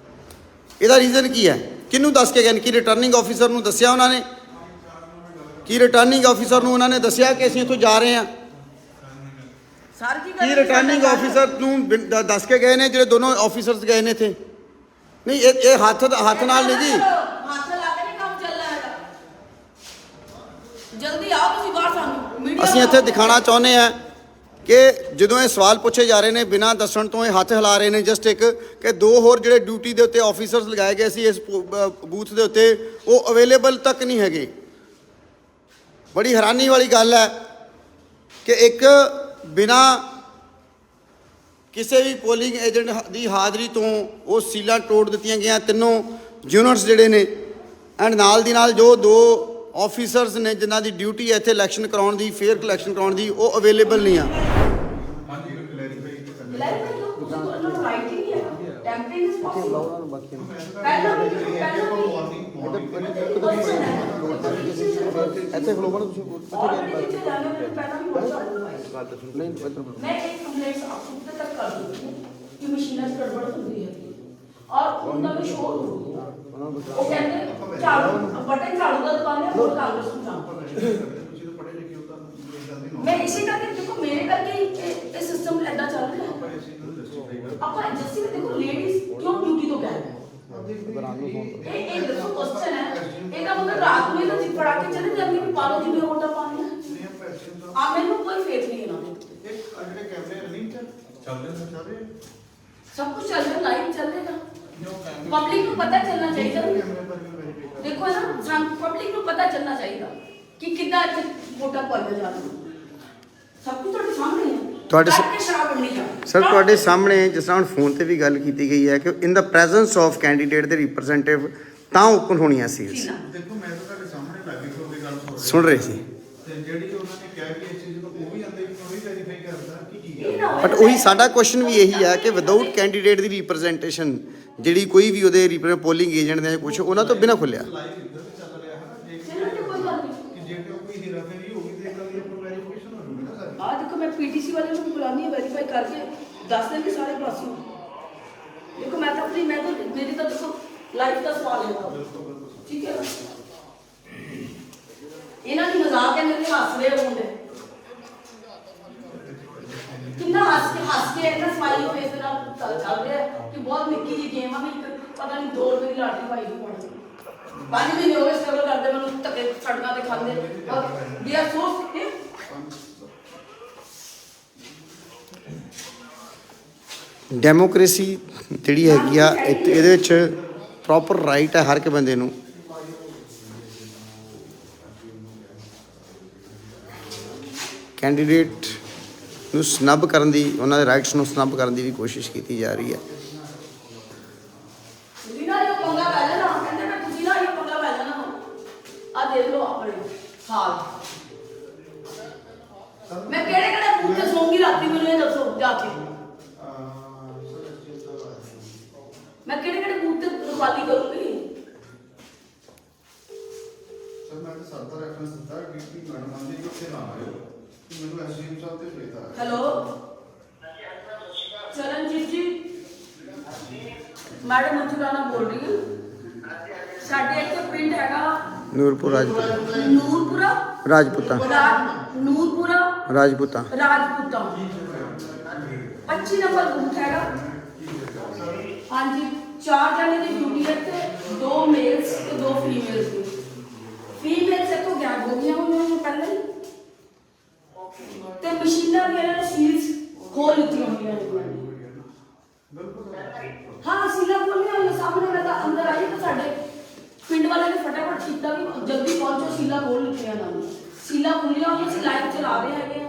ਇਹਦਾ ਰੀਜ਼ਨ ਕੀ ਹੈ? ਕਿਹਨੂੰ ਦੱਸ ਕੇ ਗਏ ਨੇ? ਕਿ ਰਿਟਰਨਿੰਗ ਆਫੀਸਰ ਨੂੰ ਦੱਸਿਆ ਉਹਨਾਂ ਨੇ? ਕੀ ਰਿਟਰਨਿੰਗ ਆਫੀਸਰ ਨੂੰ ਉਹਨਾਂ ਨੇ ਦੱਸਿਆ ਕਿ ਅਸੀਂ ਇੱਥੋਂ ਜਾ ਰਹੇ ਹਾਂ? ਸਰ ਕੀ ਰਿਟਰਨਿੰਗ ਆਫੀਸਰ ਨੂੰ ਦੱਸ ਕੇ ਗਏ ਨੇ ਜਿਹੜੇ ਦੋਨੋਂ ਆਫੀਸਰਸ ਗਏ ਨੇ ਇੱਥੇ? ਨਹੀਂ ਇਹ ਹੱਥ ਨਾਲ ਨਹੀਂ ਜੀ। ਹੱਥ ਲਾ ਕੇ ਨਹੀਂ ਕੰਮ ਚੱਲਣਾ ਹੈਗਾ। ਜਲਦੀ ਆਓ ਤੁਸੀਂ ਬਾਹਰ, ਸਾਨੂੰ ਮੀਡੀਆ ਅਸੀਂ ਇੱਥੇ ਦਿਖਾਉਣਾ ਚਾਹੁੰਦੇ ਹਾਂ ਕਿ ਜਦੋਂ ਇਹ ਸਵਾਲ ਪੁੱਛੇ ਜਾ ਰਹੇ ਨੇ ਬਿਨਾਂ ਦੱਸਣ ਤੋਂ ਇਹ ਹੱਥ ਹਿਲਾ ਰਹੇ ਨੇ ਜਸਟ ਇੱਕ ਕਿ ਦੋ ਹੋਰ ਜਿਹੜੇ ਡਿਊਟੀ ਦੇ ਉੱਤੇ ਆਫੀਸਰਸ ਲਗਾਏ ਗਏ ਸੀ ਇਸ ਬੂਥ ਦੇ ਉੱਤੇ ਉਹ ਅਵੇਲੇਬਲ ਤੱਕ ਨਹੀਂ ਹੈਗੇ। ਬੜੀ ਹੈਰਾਨੀ ਵਾਲੀ ਗੱਲ ਹੈ ਕਿ ਇੱਕ ਬਿਨਾਂ ਕਿਸੇ ਵੀ ਪੋਲਿੰਗ ਏਜੰਟ ਦੀ ਹਾਜ਼ਰੀ ਤੋਂ ਉਹ ਸੀਲਾਂ ਤੋੜ ਦਿੱਤੀਆਂ ਗਈਆਂ ਤਿੰਨੋਂ ਯੂਨਿਟਸ ਜਿਹੜੇ ਨੇ ਐਂਡ ਨਾਲ ਦੀ ਨਾਲ ਜੋ ਦੋ ਆਫੀਸਰਸ ਨੇ ਜਿਨ੍ਹਾਂ ਦੀ ਡਿਊਟੀ ਹੈ ਇੱਥੇ ਇਲੈਕਸ਼ਨ ਕਰਾਉਣ ਦੀ, ਫੇਅਰ ਇਲੈਕਸ਼ਨ ਕਰਾਉਣ ਦੀ, ਉਹ ਅਵੇਲੇਬਲ ਨਹੀਂ ਆ। ਇੱਥੇ ਖਲੋਗਾ ਨਾ ਤੁਸੀਂ मैं एक कंप्लेंट आपको तक कर दूंगी कि मशीन गड़बड़ होती है और उनका भी शोर होती है। वो कहते झाड़ू बटन झाड़ू का दुकान है और कांग्रेस में जाओ। मैं इसी करके देखो मेरे करके ये सिस्टम ऐसा चल रहा है। अपन जैसे देखो लेडीज क्यों ड्यूटी तो गए ਇਹ ਦੱਸੋ ਕੁਐਸਚਨ ਹੈ ਇਹਦਾ ਮਤਲਬ ਰਾਤ ਨੂੰ ਤਾਂ ਜਿੱਪੜ ਆ ਕੇ ਚਲੇ ਜਾਂਦੀ ਵੀ ਪਾਲੋ ਜਿਵੇਂ ਵੋਟਾਂ ਪਾਣੀ ਆ ਮੈਨੂੰ ਕੋਈ ਫੇਥ ਨਹੀਂ ਇਹਨਾਂ ਦੇ ਸਭ ਕੁਝ ਚੱਲ ਰਿਹਾ ਲਾਈਵ ਚੱਲ ਰਿਹਾ ਪਬਲਿਕ ਨੂੰ ਪਤਾ ਚੱਲਣਾ ਚਾਹੀਦਾ ਦੇਖੋ ਨਾ ਸਾਨੂੰ ਪਬਲਿਕ ਨੂੰ ਪਤਾ ਚੱਲਣਾ ਚਾਹੀਦਾ ਕਿ ਕਿੱਦਾਂ ਇੱਥੇ ਵੋਟਾਂ ਪਾਈਆਂ ਜਾ ਰਹੀਆਂ ਸਭ ਕੁਝ ਤੁਹਾਡੇ ਸਾਹਮਣੇ ਹੈ ਸ਼ਰਾਬ ਨਹੀਂ ਜਾ ਸਰ ਤੁਹਾਡੇ ਸਾਹਮਣੇ ਜਿਸ ਤਰ੍ਹਾਂ ਹੁਣ ਫੋਨ ਤੇ ਵੀ ਗੱਲ ਕੀਤੀ ਗਈ ਹੈ ਕਿ ਇਨ ਦਾ ਪ੍ਰੈਜ਼ੈਂਸ ਆਫ ਕੈਂਡੀਡੇਟ ਦੇ ਰਿਪਰੈਜ਼ੈਂਟੇਟਿਵ ਤਾਂ ਓਪਨ ਹੋਣੀਆਂ ਸੀਲਸ ਦੇਖੋ ਮੈਂ ਤਾਂ ਤੁਹਾਡੇ ਸਾਹਮਣੇ ਲੱਗੀ ਤੁਹਾਡੀ ਗੱਲ ਸੁਣ ਰਹੇ ਸੀ ਤੇ ਜਿਹੜੀ ਉਹਨਾਂ ਨੇ ਕਿਹਾ ਕਿ ਇਸ ਚੀਜ਼ ਨੂੰ ਉਹ ਵੀ ਆਂਦੇ ਉਹ ਵੀ ਵੈਰੀਫਾਈ ਕਰਦਾ ਕਿ ਕੀ ਹੈ ਬਟ ਉਹੀ ਸਾਡਾ ਕੁਐਸਚਨ ਵੀ ਇਹੀ ਹੈ ਕਿ ਵਿਦਆਊਟ ਕੈਂਡੀਡੇਟ ਦੀ ਰਿਪਰੈਜ਼ੈਂਟੇਸ਼ਨ ਜਿਹੜੀ ਕੋਈ ਵੀ ਉਹਦੇ ਪੋਲਿੰਗ ਏਜੰਟ ਦੇ ਕੁਝ ਉਹਨਾਂ ਤੋਂ ਬਿਨਾਂ ਖੁੱਲਿਆ ਲਾਈਵ ਇੱਧਰ ਵੀ ਚੱਲ ਰਿਹਾ ਹੈ ਨਾ ਚਲੋ ਕੋਈ ਗੱਲ ਨਹੀਂ ਕਿ ਜੇ ਕੋਈ ਹੀਰਾਫੇਰੀ ਹੋਗੀ ਤੇ ਇਹਨਾਂ ਦੀ ਆਪਣੀ ਵੈਰੀਫਿਕੇਸ਼ਨ ਹੋ ਜੂਗੀ ਨਾ ਸਾਰੀ ਆ ਦੇਖੋ ਮੈਂ ਪੀਟੀਸੀ ਵਾਲੇ ਨੂੰ ਬੁਲਾਣੀ ਹੈ ਵੈਰੀਫਾਈ ਕਰਕੇ ਦੱਸ ਦੇਣਗੇ ਸਾਰੇ ਪਾਸੇ ਦੇਖੋ ਮੈਂ ਤਾਂ ਆਪਣੀ ਮੈਂ ਤਾਂ ਮੇਰੀ ਤਾਂ ਦੇਖੋ ਲਾਈਫ ਦਾ ਸਵਾਲ ਹੈ ਠੀਕ ਹੈ ਇਹਨਾਂ ਦੀ ਮਜ਼ਾਕ ਹੈ ਮੇਰੇ ਹੱਸ ਰਹੇ ਹੋਣਗੇ ਕਿੰਨਾ ਹੱਸ ਕੇ ਇਹਨਾਂ ਸਮਾਈਲ ਫੇਸ ਦੇ ਨਾਲ ਚੱਲ ਰਿਹਾ ਕਿ ਬਹੁਤ ਨਿੱਕੀ ਜਿਹੀ ਗੇਮ ਆ ਵੀ ਪਤਾ ਨਹੀਂ 2 ਰੁਪਏ ਦੀ ਲਾਟਰੀ ਪਾਈ ਹੋਣੀ 5 ਮਹੀਨੇ ਹੋ ਗਏ ਸਟਰਗਲ ਕਰਦੇ ਮੈਨੂੰ ਧੱਕੇ ਸੜਕਾਂ ਤੇ ਖਾਂਦੇ ਔਰ ਵੀ ਆਰ ਸੋ ਡੈਮੋਕ੍ਰੇਸੀ ਜਿਹੜੀ ਹੈਗੀ ਆ ਇਹਦੇ ਵਿੱਚ ਪ੍ਰੋਪਰ ਰਾਈਟ ਹੈ ਹਰ ਇੱਕ ਬੰਦੇ ਨੂੰ ਕੈਂਡੀਡੇਟ ਨੂੰ ਸਨੱਬ ਕਰਨ ਦੀ ਉਹਨਾਂ ਦੇ ਰਾਈਟਸ ਨੂੰ ਸਨੱਬ ਕਰਨ ਦੀ ਵੀ ਕੋਸ਼ਿਸ਼ ਕੀਤੀ ਜਾ ਰਹੀ ਹੈ ਤੁਸੀਂ ਨਾ ਇਹ ਪੰਗਾ ਪੈ ਜਾਣਾ ਕਹਿੰਦੇ ਮੈਂ ਤੁਸੀਂ ਨਾ ਇਹ ਪੰਗਾ ਪੈ ਜਾਣਾ ਆ ਦੇਖ ਲਓ ਆਪਣੇ ਹਾਲ ਮੈਂ ਕਿਹੜੇ ਕਿਹੜੇ ਬੂਥ ਤੇ ਸੌਂਗੀ ਰਾਤੀ ਮੈਨੂੰ ਇਹ ਦੱਸੋ ਜਾ ਕੇ ਮੈਂ ਕਿਹੜੇ ਕਿਹੜੇ ਬੂਥ ਤੇ ਰਖਵਾਲੀ ਕਰੂੰਗੀ ਸਰ ਮੈਂ ਤਾਂ ਸਰਦਾ ਰੈਫਰੈਂਸ ਦਿੱਤਾ ਡੀਪੀ ਮੈਡਮ ਆਂਦੇ ਕਿ ਉੱਥੇ ਨਾ ਆਇਓ ਕਿ ਮੈਨੂੰ ਐਸਡੀਐਮ ਸਾਹਿਬ ਤੇ ਭੇਜਤਾ ਹੈਲੋ ਚਰਨਜੀਤ ਜੀ ਮੈਡਮ ਮੁੰਚੁਰਾਣਾ ਬੋਲ ਰਹੀ ਹਾਂ ਸਾਡੇ ਇੱਥੇ ਪਿੰਡ ਹੈਗਾ ਨੂਰਪੁਰ ਰਾਜਪੁਤਾ ਨੂਰਪੁਰਾ ਰਾਜਪੂਤਾਂ ਰਾਜਪੂਤਾਂ 25 ਨੰਬਰ ਬੂਥ ਹੈਗਾ ਹਾਂਜੀ 4 ਜਣੇ ਦੀ ਡਿਊਟੀ ਹੈ ਤੇ 2 ਮੇਲਸ ਤੇ 2 ਫੀਮੇਲਸ ਦੀ ਫੀਮੇਲਸ ਇੱਥੋਂ ਗੈਪ ਹੋ ਗਈਆਂ ਉਹਨਾਂ ਨੂੰ ਪਹਿਲਾਂ ਹੀ ਤੇ ਮਸ਼ੀਨਾਂ ਵੀ ਇਹਨਾਂ ਨੇ ਸੀਲਸ ਖੋਲ ਲਿੱਤੀਆਂ ਹੋਈਆਂ ਨੇ ਹਾਂ ਸੀਲਾਂ ਖੋਲੀਆਂ ਹੋਈਆਂ ਸਾਹਮਣੇ ਮੈਂ ਤਾਂ ਅੰਦਰ ਆਈ ਤਾਂ ਸਾਡੇ ਪਿੰਡ ਵਾਲੇ ਨੇ ਫਟਾਫਟ ਕੀਤਾ ਵੀ ਜਲਦੀ ਪਹੁੰਚੋ ਸੀਲਾਂ ਖੋਲ ਲਿੱਤੀਆਂ ਨਾਲ ਸੀਲਾਂ ਖੁੱਲੀਆਂ ਹੋਈਆਂ ਸੀ ਲਾਈਵ ਚਲਾ ਰਹੇ ਹੈਗੇ ਆ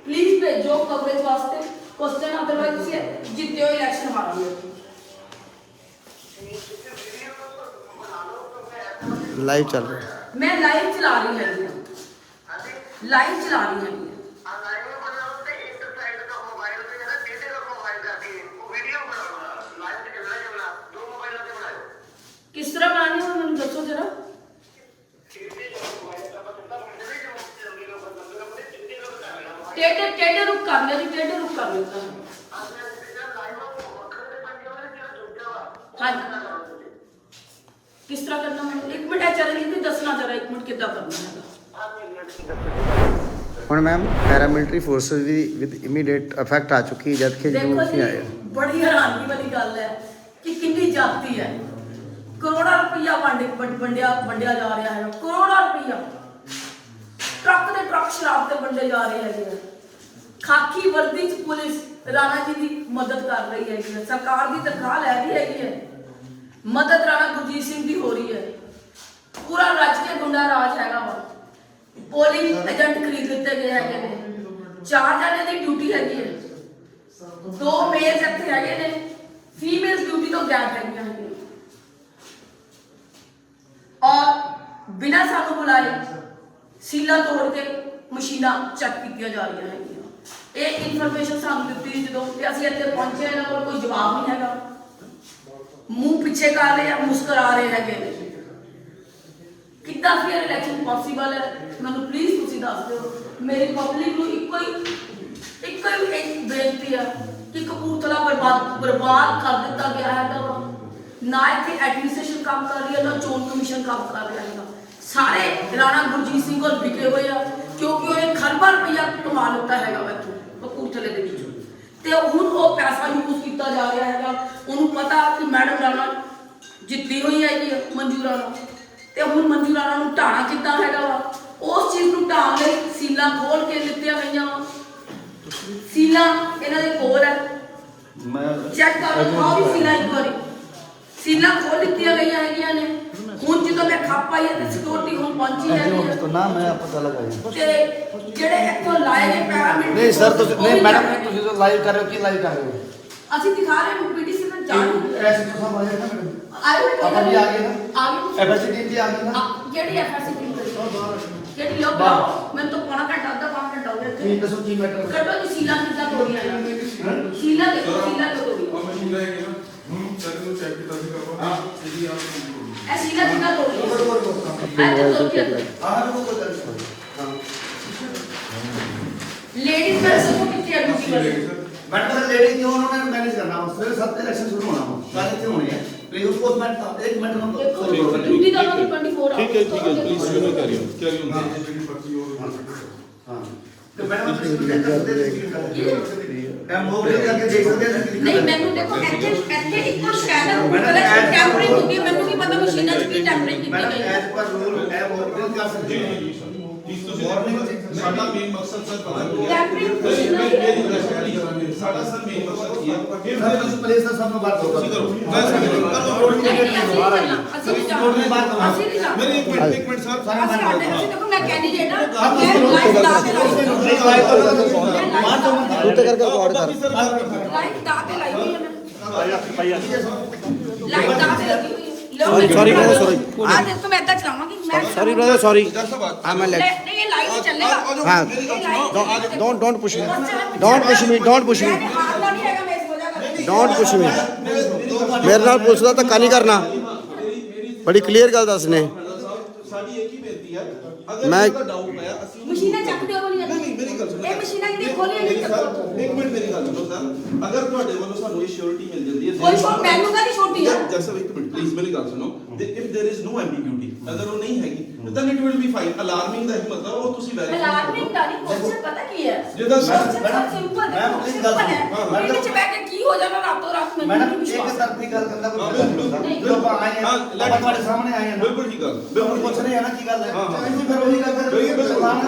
ਪਲੀਜ਼ ਭੇਜੋ ਕਵਰੇਜ ਵਾਸਤੇ ਕੁਐਸਚਨ ਅਦਰਵਾਈਜ਼ ਤੁਸੀਂ ਜਿੱਤੇ ਹੋ ਇਲੈਕਸ਼ਨ ਹਾਰੋਗੇ ਲਾਈਵ ਚੱਲ ਰਿਹਾ ਮੈਂ ਲਾਈਵ ਚਲਾ ਰਹੀ ਹੈਗੀ ਲਾਈਵ ਚਲਾ ਰਹੀ ਹੈਗੀ किस तरह बनानी है मैंने दसो जरा टेढ़े रुक कर ले टेढ़े रुक कर लेता हाँ किस तरह करना मैंने 1 मिनट चल दसना जरा 1 मिनट कितना करना है ਹੁਣ ਮੈਮ ਪੈਰਾਮਿਲਟਰੀ ਫੋਰਸਸ ਵੀ ਵਿਦ ਇਮੀਡੀਏਟ ਇਫੈਕਟ ਆ ਚੁੱਕੀ ਜਦ ਕਿ देखो ਜ਼ਰੂਰ जी ਨਹੀਂ ਆਇਆ बड़ी हैरानी वाली गल है कि कितनी जाती है करोड़ा रुपया वंडिया जा रहा है करोड़ा रुपया ट्रक दे ट्रक शराब ते वंडे जा रहे हैं खाकी वर्दी च पुलिस राणा जी की मदद कर रही है सरकार की तनख्वाह लै रही है मदद राणा गुरजीत सिंह की हो रही है पूरा रज के गुंडा राज हैगा वा पोलिंग एजेंट खरीद लिते गए हैं 4 जने की ड्यूटी हैगी है 2 मेल्स ਇੱਥੇ ਹੈਗੇ ਨੇ ਫੀਮੇਲਸ ਡਿਊਟੀ ਤੋਂ ਗੈਪ ਹੈਗੀਆਂ ਨੇ ਔਰ ਬਿਨਾਂ ਸਾਨੂੰ ਬੁਲਾਏ ਸੀਲਾ ਤੋੜ ਕੇ ਮਸ਼ੀਨਾਂ ਚੈੱਕ ਕੀਤੀਆਂ ਜਾ ਰਹੀਆਂ ਹੈਗੀਆਂ ਇਹ ਇਨਫੋਰਮੇਸ਼ਨ ਸਾਨੂੰ ਦਿੱਤੀ ਜਦੋਂ ਤੇ ਅਸੀਂ ਇੱਥੇ ਪਹੁੰਚੇ ਇਹਨਾਂ ਕੋਲ ਕੋਈ ਜਵਾਬ ਨਹੀਂ ਹੈਗਾ ਮੂੰਹ ਪਿੱਛੇ ਕਰ ਰਹੇ ਆ ਮੁਸਕਰਾ ਰਹੇ ਹੈਗੇ ਨੇ ਕਿੱਦਾਂ ਫਿਰ ਇਲੈਕਸ਼ਨ ਪੋਸੀਬਲ ਹੈ ਮੈਨੂੰ ਪਲੀਜ਼ ਤੁਸੀਂ ਦੱਸ ਦਿਓ ਮੇਰੀ ਪਬਲਿਕ ਨੂੰ ਇੱਕੋ ਹੀ ਇੱਕ ਬੇਨਤੀ ਹੈ ਕਿ ਕਪੂਰਥਲਾ ਬਰਬਾਦ ਕਰ ਦਿੱਤਾ ਗਿਆ ਹੈ ਤਾਂ ਨਾ ਇੱਥੇ ਐਡਮਿਨਿਸਟ੍ਰੇਸ਼ਨ ਕੰਮ ਕਰ ਰਹੀ ਹੈ ਨਾ ਚੋਣ ਕਮਿਸ਼ਨ ਕੰਮ ਕਰ ਰਿਹਾ ਹੈ ਸਾਰੇ ਰਾਣਾ ਗੁਰਜੀਤ ਸਿੰਘ ਕੋਲ ਵਿਕੇ ਹੋਏ ਆ ਕਿਉਂਕਿ ਉਹਨੇ ਖਰਬਾਂ ਰੁਪਈਆ ਕਮਾ ਲਿੱਤਾ ਹੈਗਾ ਇੱਥੋਂ ਕਪੂਰਥਲੇ ਦੇ ਵਿੱਚ ਤੇ ਹੁਣ ਉਹ ਪੈਸਾ ਯੂਜ਼ ਕੀਤਾ ਜਾ ਰਿਹਾ ਹੈਗਾ ਉਹਨੂੰ ਪਤਾ ਕਿ ਮਨਜ਼ੂਰਾਂ ਨੂੰ, ਤੇ ਹੁਣ ਮਨਜ਼ੂਰਾਂ ਨੂੰ ਢਾਣਾ ਕਿੱਦਾਂ ਹੈਗਾ ਵਾ, ਉਸ ਚੀਜ਼ ਨੂੰ ਢਾਣ ਲਈ ਸੀਲਾਂ ਖੋਲ ਕੇ ਲਿੱਤੀਆਂ ਗਈਆਂ ਵਾ। ਸੀਲਾਂ ਇਹਨਾਂ ਦੇ ਕੋਲ ਹੈ, ਚੈੱਕ ਕਰੋ ਖਾਓ ਵੀ ਸੀਲਾਂ ਇੱਕ ਵਾਰੀ, ਸੀਲਾਂ ਖੋਲ ਲਿੱਤੀਆਂ ਗਈਆਂ ਹੈਗੀਆਂ ਨੇ। ਹੁਣ ਜਦੋਂ ਮੈਂ ਖੱਪ ਆਈ ਹੈ ਤੇ ਸਿਕਿਉਰਿਟੀ ਹੁਣ ਪਹੁੰਚੀ ਹੈਗੀ ਹੈ ਨਾ ਮੈਂ ਪਤਾ ਲਗਾਇਆ ਤੇ ਜਿਹੜੇ ਇੱਥੋਂ ਲਾਏ ਗਏ ਪੈਰਾਮੀਟਰ ਨਹੀਂ ਸਰ ਤੁਸੀਂ ਨਹੀਂ ਮੈਡਮ ਤੁਸੀਂ ਤਾਂ ਲਾਈਵ ਕਰ ਰਹੇ ਹੋ ਕੀ ਲਾਈਵ ਕਰ ਰਹੇ ਹੋ ਅਸੀਂ ਦਿਖਾ ਰਹੇ ਹਾਂ ਪੀਡੀਸੀ ਨੂੰ ਜਾਣ ਐਸੇ ਤੋਂ ਸਭ ਆਇਆ ਨਾ ਮੈਡਮ ਆਏ ਆਪਾਂ ਵੀ ਆ ਗਏ ਨਾ ਆ ਗਏ ਐਫਐਸਟੀ ਦੀ ਆ ਗਈ ਨਾ ਕਿਹੜੀ ਐਫਐਸਸੀ ਟੀਮ ਕਿਹੜੀ ਲੋਕ ਲਾਓ ਮੈਨੂੰ ਤਾਂ ਪੌਣਾ ਘੰਟਾ ਅੱਧਾ ਪੌਣਾ ਘੰਟਾ ਹੋ ਗਿਆ ਕੀ ਇੱਥੇ ਦੱਸੋ ਕੀ ਮੈਟਰ ਕੱਢੋ ਜੀ ਸੀਲਾਂ ਕਿੱਦਾਂ ਤੋੜੀਆਂ ਨੇ ਸੀਲਾਂ ਦੇਖੋ ਸੀਲਾਂ ਕਿਉਂ ਤੋੜੀਆਂ ਮੈਂ ਮਸ਼ੀਨ ਲੈ ਕੇ ਨਾ ਸਰ ਨੂੰ ਚੈੱਕ ਕੀਤਾ ਸੀ ਕਰਵਾ ਇਹਦੀ ਇਹ ਸੀਲਾਂ ਕਿੱਦਾਂ ਤੋੜੀਆਂ ਅੱਜ ਤੋਂ ਕੀ ਆਹ ਨੂੰ ਕੋਈ ਗੱਲ ਨਹੀਂ ਹਾਂ ਲੇਡੀਜ਼ ਦਾ ਸਭ ਕਿੱਥੇ ਆ ਡਿਊਟੀ ਵਾਲੀ मैडम लेडी क्यों उन्होंने मैनेज करना है सवेरे 7 बजे इलेक्शन शुरू होना है सारे क्यों होने हैं प्लीज उसको मैं 1 मिनट में ਡਿਊਟੀ ਦਾ ਲੋਕ 24 ठीक है प्लीज शुरू करिए क्या ਹਾਂ ਜਿਹੜੀ ਪਰਚੀ ਉਹ हां तो मैडम हम मोबाइल करके देख सकते हैं ਨਹੀਂ ਮੈਨੂੰ ਦੇਖੋ ਇੱਥੇ ਇੱਕੋ ਸ਼ਿਕਾਇਤ ਮਤਲਬ ਟੈਂਪਰਿੰਗ ਹੁੰਦੀ ਹੈ ਮੈਨੂੰ ਨਹੀਂ ਪਤਾ ਮਸ਼ੀਨਾਂ 'ਚ ਕੀ ਟੈਂਪਰਿੰਗ ਕੀਤੀ मैडम ਗਈ ਹੈ एज पर रूल है मोबाइल कर सकते हैं साडा मेन मकसद सर पता है ਟੈਂਪਰਿੰग मेरी ਮਸ਼ੀਨਾਂ रिक्वेस्ट करिए साडा सर मेन मकसद ये है फिर उस प्लेस का सब में बात होगा करो मैं ਅਸੀਂ ਨਹੀਂ ਜਾਣਾ मेरी एक मिनट सर ਅਸੀਂ ਦੇਖੋ ਮੈਂ ਕੈਂਡੀਡੇਟ ਹਾਂ ਮੈਂ ਲਾਈਵ ਦਾ ਕੇ ਉੱਤੇ ਕਰਕੇ ਰਿਕਾਰਡ ਕਰ ਲਾਈਵ ਦਾ ਕੇ ਲਾਈ ਹੋਈ ਹੈ ਮੈਂ ਭਾਈ ਲਾਈਵ ਦਾ ਕੇ ਲੱਗੀ ਹੋਈ ਹੈ Sorry, brother, sorry. ਆ ਦੇਖੋ ਮੈਂ ਇੱਦਾਂ ਚਲਾਵਾਂਗੀ ਮੈਂ sorry brother sorry I am ਨਹੀਂ ਇਹ ਲਾਈਵ ਚੱਲੇਗਾ हां don't push me don't push me don't push me ਹਾਰਨਾ ਨਹੀਂ ਹੈਗਾ ਮੈਂ ਇਸ ਵਜ੍ਹਾ ਕਰਕੇ ਡੋਂਟ ਪੁਸ਼ ਮੀ ਮੇਰੇ ਨਾਲ ਪੁਲਿਸ ਦਾ ਧੱਕਾ ਨਹੀਂ ਕਰਨਾ ਬੜੀ ਕਲੀਅਰ ਗੱਲ ਦੱਸਨੇ ਸਾਡੀ ਇੱਕ ਹੀ ਬੇਨਤੀ ਹੈ ਅਗਰ ਮੈਂ- ਕੋਈ ਡਾਊਟ ਪਿਆ ਅਸੀਂ ਮਸ਼ੀਨਾਂ ਚੱਕ ਦਿਓ ਵਾਲੀਆਂ ਨਹੀਂ ਮੇਰੀ ਗੱਲ ਸੁਣੋ ਇਹ ਮਸ਼ੀਨਾਂ ਜਿਹੜੀ ਖੋਲੀਆਂ ਨਹੀਂ ਚੱਕੋ ਇੱਕ ਮਿੰਟ ਮੇਰੀ ਗੱਲ ਸੁਣੋ ਸਰ ਅਗਰ ਤੁਹਾਡੇ ਵੱਲੋਂ ਸਾਨੂੰ ਇਹ ਸ਼ੋਰਿਟੀ ਮਿਲ ਜਾਂਦੀ ਹੈ ਕੋਈ ਛੋਟ ਮੈਨੂੰ ਕਾਹਦੀ ਛੋਟੀ ਆ ਜਸਟ ਇੱਕ ਮਿੰਟ ਪਲੀਜ਼ ਮੇਰੀ ਗੱਲ ਸੁਣੋ ਤੇ if there is no ambiguity ਅਗਰ ਉਹ ਨਹੀਂ ਹੈਗੀ then it will be fine alarming ਦਾ ਹੀ ਮਤਲਬ ਉਹ ਤੁਸੀਂ ਵੈਰੀਫਾਈ ਅਲਾਰਮਿੰਗ ਦਾ ਨਹੀਂ ਕੁਐਸਚਨ ਪਤਾ ਕੀ ਹੈ ਜਿਹਦਾ ਕੁਐਸਚਨ ਸਿੰਪਲ ਹੈ ਸਿੰਪਲ ਹੈ ਇਹਦੇ ਵਿੱਚ ਬੈ ਕੇ ਕੀ ਹੋ ਜਾਣਾ ਰਾਤੋਂ ਰਾਤ ਮੈਨੂੰ मैडम ਨਹੀਂ एक ਵਿਸ਼ਵਾਸ तरफी गल करना कोई हाँ, फायदा बिल्कुल, नहीं बिल्कुल। जो आप आए हैं हाँ, आप हमारे सामने आए हैं ना ਬਿਲਕੁਲ ਠੀਕ ਗੱਲ बिल्कुल पूछ रहे हैं ना की गल है हाँ, हाँ। इसी फिर वही गल कर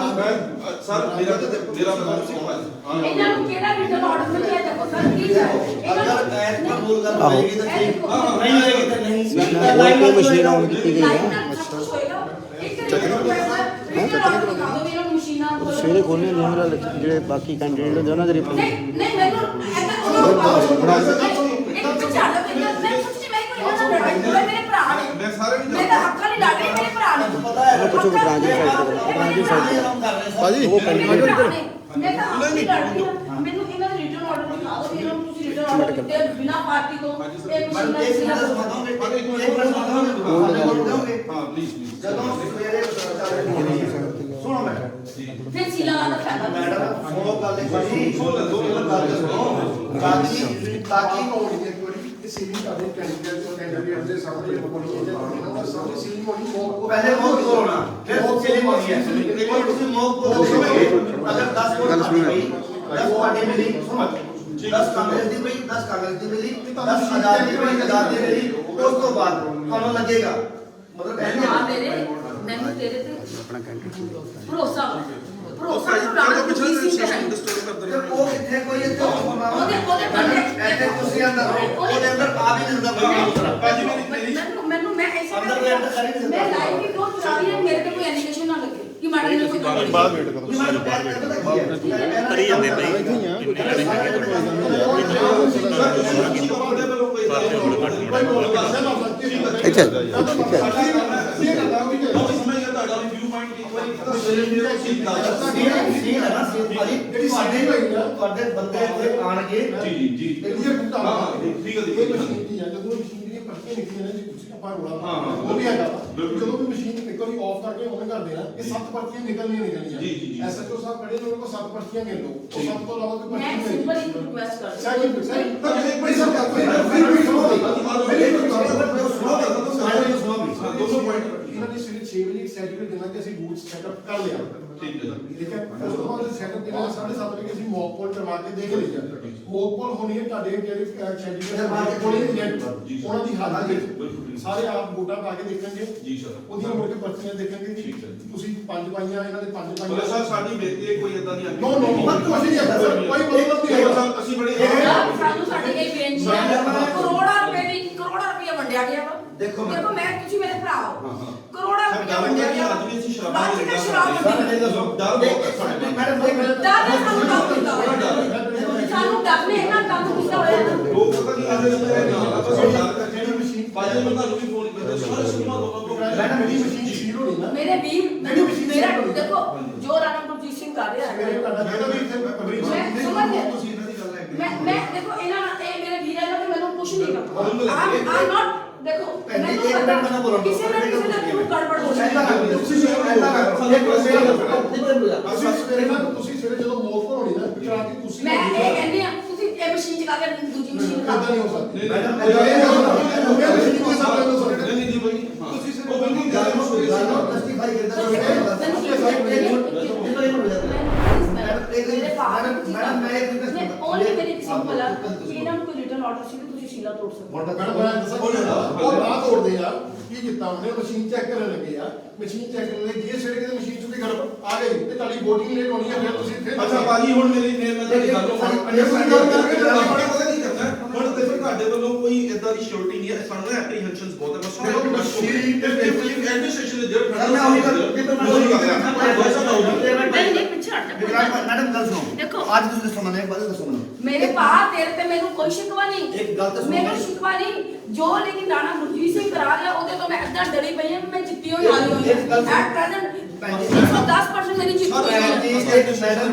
ਸਰ ਮੇਰਾ ਮਤਲਬ ਸੀ ਇਹਨਾਂ ਨੂੰ ਕਿਹੜਾ ਰਿਟਨ ਆਰਡਰ ਮਿਲਿਆ ਦੇਖੋ ਸਰ ਪਲੀਜ਼ अगर ऐड पर बोल कर पाएगी तो ठीक हाँ, नहीं होएगी तो नहीं ਕੋਈ ਮਸ਼ੀਨ ਆਨ ਕੀਤੀ ਗਈ ਹੈ ਸਵੇਰੇ ਖੋਲ੍ਹਣੇ ਨੇ ਜਿਹੜੇ ਬਾਕੀ ਕੈਂਡੀਡੇਟ ਹੁੰਦੇ ਉਹਨਾਂ ਦੇ ਨਹੀਂ ਨਹੀਂ ਮੈਨੂੰ ਇੱਕ ਝਾੜਾ ਮੈਂ ਸੱਚੀ ਮੈਂ ਕੋਈ ਇਹਨਾਂ ਦਾ ਲੜਾਈ ਹੋਇਆ ਮੇਰੇ ਭਰਾ ਨੇ ਮੈਂ ਸਾਰੇ ਨਹੀਂ ਮੇਰੇ ਹੱਕਾਂ ਨਹੀਂ ਲੜ ਰਹੀ ਮੇਰੇ ਭਰਾ ਨੇ पता है ਕੁਝ ਬ੍ਰਾਂਚ ਦੀ ਸਾਈਡ ਭਾਜੀ ਉਹ ਮੈਂ ਤਾਂ ਹੱਕ ਨਹੀਂ ਲੜ ਰਹੀ ਹਾਂ। ਮੈਨੂੰ ਇਹਨਾਂ ਦੇ ਰਿਟਰਨ ਆਰਡਰ ਦਿਖਾ ਦਿਓ ਇਹਨਾਂ ਨੂੰ ਤੁਸੀਂ ਰਿਟਰਨ ਆਰਡਰ ਦਿੱਤੇ ਬਿਨਾਂ ਪਾਰਟੀ ਤੋਂ ਇਹ मैडम एक ਮਸ਼ੀਨਾਂ मिनट समझाओगे एक मिनट समझाओगे ਹਾਂ ਪਲੀਜ਼ ਪਲੀਜ਼ ਜਦੋਂ ਸਵੇਰੇ ਸੁਣੋ ਮੈਡਮ ਫਿਰ ਸੀਲਾਂ ਦਾ ਫਾਇਦਾ ਮੈਡਮ ਸੁਣੋ ਗੱਲ ਇੱਕ ਵਾਰੀ ਦੋ ਗੱਲ ਸੁਣੋ ਤਾਕੀ पहले मौत को होना फिर सीलिंग होनी है एक बार ਤੁਸੀਂ मौत को अगर 10 वोट मिली 10 पार्टी मिली सुनो 10 कांग्रेस ਦੀ ਮਿਲੀ 10 ਕਾਂਗਰਸ ਦੀ ਮਿਲੀ 10 ਆਜ਼ਾਦ ਦੀ ਮਿਲੀ ਆਜ਼ਾਦ ਦੀ ਮਿਲੀ ਉਸ ਤੋਂ ਬਾਅਦ ਤੁਹਾਨੂੰ ਲੱਗੇਗਾ ਮਤਲਬ ਹਾਂ ਮੈਨੂੰ ਤੇਰੇ ਤੇ ਆਪਣਾ ਕੈਂਡੀਡੇਟ ਭਰੋਸਾ ਨੂੰ ਰਾਜ ਪਿਛਲੇ ਸੈਸ਼ਨ ਫਿਰ ਉਹ ਕਿੱਥੇ ਕੋਈ ਇੱਥੇ ਉਹਦੇ ਬੰਦੇ ਇੱਥੇ ਤੁਸੀਂ ਅੰਦਰ ਉਹਦੇ ਅੰਦਰ ਆ ਵੀ ਨਹੀਂ ਹੁੰਦਾ ਕੋਈ ਭਾਜੀ ਮੇਰੀ ਮੈਨੂੰ ਮੈਂ ਐਸੇ ਅੰਦਰ ਦੇ ਅੰਦਰ ਕਰ ਹੀ ਨਹੀਂ ਮੈਂ ਸਕਦਾ ਲਾਈਵ ਵੀ ਕਿਉਂ ਚਲਾ ਰਹੀ ਹਾਂ ਮੇਰੇ ਤੇ ਕੋਈ ਐਲੀਗੇਸ਼ਨ ਨਾ ਲੱਗੇ ਕਿ ਮੈਡਮ ਨੇ ਕੋਈ ਬਾਅਦ ਵੇਟ ਕਰੋ ਇਹ ਮੈਨੂੰ ਬਾਤ ਕਰਦਾ ਕੀ ਹੈ ਕਰੀ ਜਾਂਦੇ ਭਾਈ ਇੱਥੇ ਤੁਹਾਡੇ ਬੰਦੇ ਇੱਥੇ ਆਣਗੇ ਜੀ ਜੀ ਠੀਕ ਹੈ ਉਹ ਵੀ ਹੈਗਾ ਜਦੋਂ ਵੀ ਮਸ਼ੀਨ ਇੱਕ ਵਾਰੀ ਆਫ ਕਰਕੇ ਉਹਨੇ ਕਰ ਦੇਣਾ ਇਹ 7 ਪਰਚੀਆਂ ਨਿਕਲਣੀਆਂ ਜੀ। ਐਸਐਚਓ ਸਾਹਿਬ ਖੜੇ ਨੇ ਉਹਨਾਂ ਕੋਲ 7 ਪਰਚੀਆਂ ਗਿਣ ਲਓ ਉਹ 7 ਤੋਂ ਇਲਾਵਾ ਕੋਈ ਮੈਂ ਪਰਚੀ ਸਿੰਪਲ ਨਹੀਂ ਇੱਕ ਰਿਕੁਐਸਟ ਕਰ ਸੈਕਿੰਡ ਇਹਨਾਂ ਨੇ ਸਵੇਰੇ 6 ਵਜੇ ਸਰਟੀਫਿਕੇਟ ਦੇਣਾ ਕਿ ਅਸੀਂ ਬੂਥ ਸੈਟਅਪ ਕਰ ਲਿਆ ਠੀਕ ਹੈ ਠੀਕ ਹੈ ਉਸ ਤੋਂ ਬਾਅਦ ਸੈਟਅਪ ਦੇਣਾ 7:30 ਵਜੇ ਅਸੀਂ ਮੌਕ ਕਾਲ ਕਰਵਾ ਕੇ ਦੇਖ ਲਈਏ ਮੋਕਪਲ ਹੋਣੀ ਹੈ ਤੁਹਾਡੇ ਜਿਹੜੇ ਕੈਂਡੀਡੇਟ ਕੋਲੇ ਏਜੰਟ ਉਹਨਾਂ ਦੀ ਹਾਲਤ ਵਿੱਚ ਸਾਰੇ ਆਪ ਵੋਟਾਂ ਪਾ ਕੇ ਦੇਖਣਗੇ ਜੀ ਸਰ ਉਹਦੀਆਂ ਮੁੜ ਕੇ ਪਰਚੀਆਂ ਦੇਖਣਗੇ ਠੀਕ ਹੈ ਜੀ। ਤੁਸੀਂ 5 ਪਾਈਆਂ ਇਹਨਾਂ ਦੇ 5 ਬੋਲੇ ਪਾਈਆਂ ਸਰ ਸਾਡੀ ਬੇਨਤੀ ਹੈ ਕੋਈ ਇਦਾਂ ਦੀ ਨੋ ਨੋ ਕੋਈ ਨਹੀਂ ਹੈ ਸਰ, ਕੋਈ ਮਤਲਬ ਨਹੀਂ ਹੈ ਸਰ ਅਸੀਂ ਬੜੀ ਸਾਨੂੰ ਸਾਡੀ ਇਹ ਬੇਨਤੀ ਹੈ ਕਰੋੜਾਂ ਰੁਪਏ ਵੰਡਿਆ ਗਿਆ ਵਾ ਦੇਖੋ ਮੈਂ ਤੁਸੀਂ ਮੇਰੇ ਭਰਾ ਹੋ ਕਰੋੜਾਂ ਸਰ ਰੁਪਏ ਗੱਲ ਵੰਡਿਆ ਕਰੀਏ ਗਿਆ ਅੱਜ ਵੀ ਅਸੀਂ ਬਾਅਦ ਚ ਸ਼ਰਾਬਾਂ ਸ਼ਰਾਬ ਦੇ ਵੰਡੀ ਡਰ ਬਹੁਤ ਹੈ ਸਾਡੇ ਮੈਡਮ ਡਰ ਨੇ ਸਾਨੂੰ ਡਰ ਕੀਤਾ ਹੋਇਆ ਸਾਨੂੰ ਡਰ ਨੇ ਇਹਨਾਂ ਕੰਮ ਕੀਤਾ ਹੋਇਆ ਨਾ ਲੋਕ ਪਤਾ ਨਹੀਂ ਆਦੇ ਨੇ ਨਾ ਆਪਾਂ ਡਰ ਕਰਕੇ ਮਸ਼ੀਨ ਬਾਜੇ ਨੂੰ ਤੁਹਾਨੂੰ ਵੀ ਫੋਨ ਕਰਦੇ ਸਾਰੇ ਸੁਣਵਾ ਦੋਨੋਂ ਮੈਡਮ ਮੇਰੀ ਮਸ਼ੀਨ ਸੀਲ ਹੋਣੀ ਨਾ ਮੇਰੇ ਵੀਰ ਜਿਹੜੀ ਮਸ਼ੀਨ ਮੇਰਾ ਸੀ। ਦੇਖੋ ਜੋ ਰਾਣਾ ਗੁਰਜੀਤ ਸਿੰਘ ਕਰ ਰਿਹਾ ਮੇਰੇ ਹੈ ਤੁਹਾਡਾ ਜਿਹੜਾ ਵੀ ਇੱਥੇ ਕਵਰੇਜ ਮੈਂ ਸਮਝ ਗਿਆ ਤੁਸੀਂ ਇਹਨਾਂ ਦੀ ਗੱਲ ਹੈ ਮੈਂ ਦੇਖੋ ਇਹਨਾਂ ਨਾਲ ਇਹ ਮੇਰੇ ਵੀਰ ਹੈ ਨਾ ਕਿ ਮੈਨੂੰ ਕੁਝ ਨਹੀਂ ਕਰਦਾ ਆਈ ਨਾਟ ਦੇਖੋ ਮੈਨੂੰ ਇੱਕ ਮਿੰਟ ਮੈਨੂੰ ਬੋਲਣ ਦਿਓ। ਕਿਸੇ ਨਾ ਕਿਸੇ ਦਾ ਕਿਉਂ ਗੜਬੜ ਹੋ ਐਦਾਂ ਸਕਦੀ ਕਰ ਤੁਸੀਂ ਐਦਾਂ ਕਰ ਅਸੀਂ ਸਵੇਰੇ ਨਾ ਤੁਸੀਂ ਸਵੇਰੇ ਜਦੋਂ ਮੋਕਪਲ ਹੋਣੀ ਨਾ ਕਰਾਂਗੇ ਤੁਸੀਂ ਮੈਂ ਇਹ ਕਹਿੰਦੀ ਆ ਤੁਸੀਂ ਇਹ ਮਸ਼ੀਨ ਚਲਾ ਕੇ ਦੂਜੀ ਮਸ਼ੀਨ ਇਦਾਂ ਖਾ ਨਹੀਂ ਹੋ ਸਕਦਾ ਮੈਡਮ ਨਹੀਂ ਜੀ ਭਾਈ ਤੁਸੀਂ ਸਿਰਫ ਉਹ ਬਿਲਕੁਲ ਗੱਲ ਗੱਲ ਨੂੰ ਸੁਣ ਗੱਲ ਜਸਟੀਫਾਈ ਕਰਦਾ ਮੈਡਮ ਮੈਂ ਇੱਕ ਰਿਕਵੈਸਟ ਓਨਲੀ ਮੇਰੀ ਸਿੰਪਲ ਆ ਕਿ ਇਹਨਾਂ ਨੂੰ ਕੋਈ ਰਿਟਰਨ ਆਰਡਰ ਸੀ ਕਿ ਤੁਸੀਂ ਸ਼ੀਲਾ ਤੋੜ ਸਕਦੇ ਮੈਡਮ ਮੈਂ ਦੱਸਾਂ ਉਹ ਨਾ ਤੋੜਦੇ ਆ ਕੀ ਕੀਤਾ ਉਹਨੇ ਮਸ਼ੀਨ ਚੈੱਕ ਕਰਨ ਲੱਗੇ ਆ ਮਸ਼ੀਨ ਚੈੱਕ ਕਰਨ ਲੱਗੇ ਜੇ ਸਵੇਰੇ ਕਿਤੇ ਮਸ਼ੀਨ ਚੋਂ ਗੜਬੜ ਆ ਗਈ ਤੇ ਤੁਹਾਡੀ VOTING ਲੇਟ ਹੋਣੀ ਹੈ ਫਿਰ ਤੁਸੀਂ ਫਿਰ ਅੱਛਾ ਬਾਜੀ ਹੁਣ ਮੈਂ ਤੁਹਾਡੀ ਗੱਲ ਨੂੰ ਪਤਾ ਕੀ ਕਰਨਾ ਹੁਣ ਦੇਖੋ ਤੁਹਾਡੇ ਵੱਲੋਂ ਕੋਈ ਇਦਾਂ ਦੀ ਸ਼ੋਰਟੀ ਨਹੀਂ ਹੈ ਸਾਨੂੰ ਨਾ ਐਪਰੀਹੈਂਸ਼ਨਸ ਬਹੁਤ ਹੈ ਬਸ ਦੇਖੋ, ਮਸ਼ੀਨ ਐਡਮਿਨਿਸਟ੍ਰੇਸ਼ਨ ਦੇ ਜਿਹੜਾ ਸਰ, ਮੈਂ ਉਹੀ ਗੱਲ- ਨਹੀਂ ਨਹੀਂ ਪਿੱਛੇ ਹਟ ਜਾ ਮੈਡਮ ਗੱਲ ਸੁਣੋ ਦੇਖੋ। ਅੱਜ ਤੁਸੀਂ ਦੱਸੋ ਮੈਨੂੰ ਇੱਕ ਬਾਤ ਦੱਸੋ ਮੈਨੂੰ ਮੇਰੇ ਭਾ ਤੇਰੇ ਤੇ ਮੈਨੂੰ ਕੋਈ ਸ਼ਿਕਵਾ ਨਹੀਂ ਇੱਕ ਗੱਲ ਤਾਂ ਸੁਣੋ। ਮੈਨੂੰ ਸ਼ਿਕਵਾ ਨਹੀਂ ਜੋ ਲੇਕਿਨ ਰਾਣਾ ਗੁਰਜੀਤ ਸਿੰਘ ਕਰਾ ਰਿਹਾ ਉਹਦੇ ਤੋਂ ਮੈਂ ਏਦਾਂ ਡਰੀ ਪਈ ਹਾਂ ਕਿ ਮੈਂ ਜਿੱਤੀ ਹੋਈ ਆ ਰਹੀ ਇੱਕ ਗੱਲ ਸੁਣੋ। ਐਟ ਪ੍ਰੈਜ਼ੈਂਟ 110% ਮੇਰੀ ਜਿੱਤ ਹੋਈ ਹੈ ਮੈਡਮ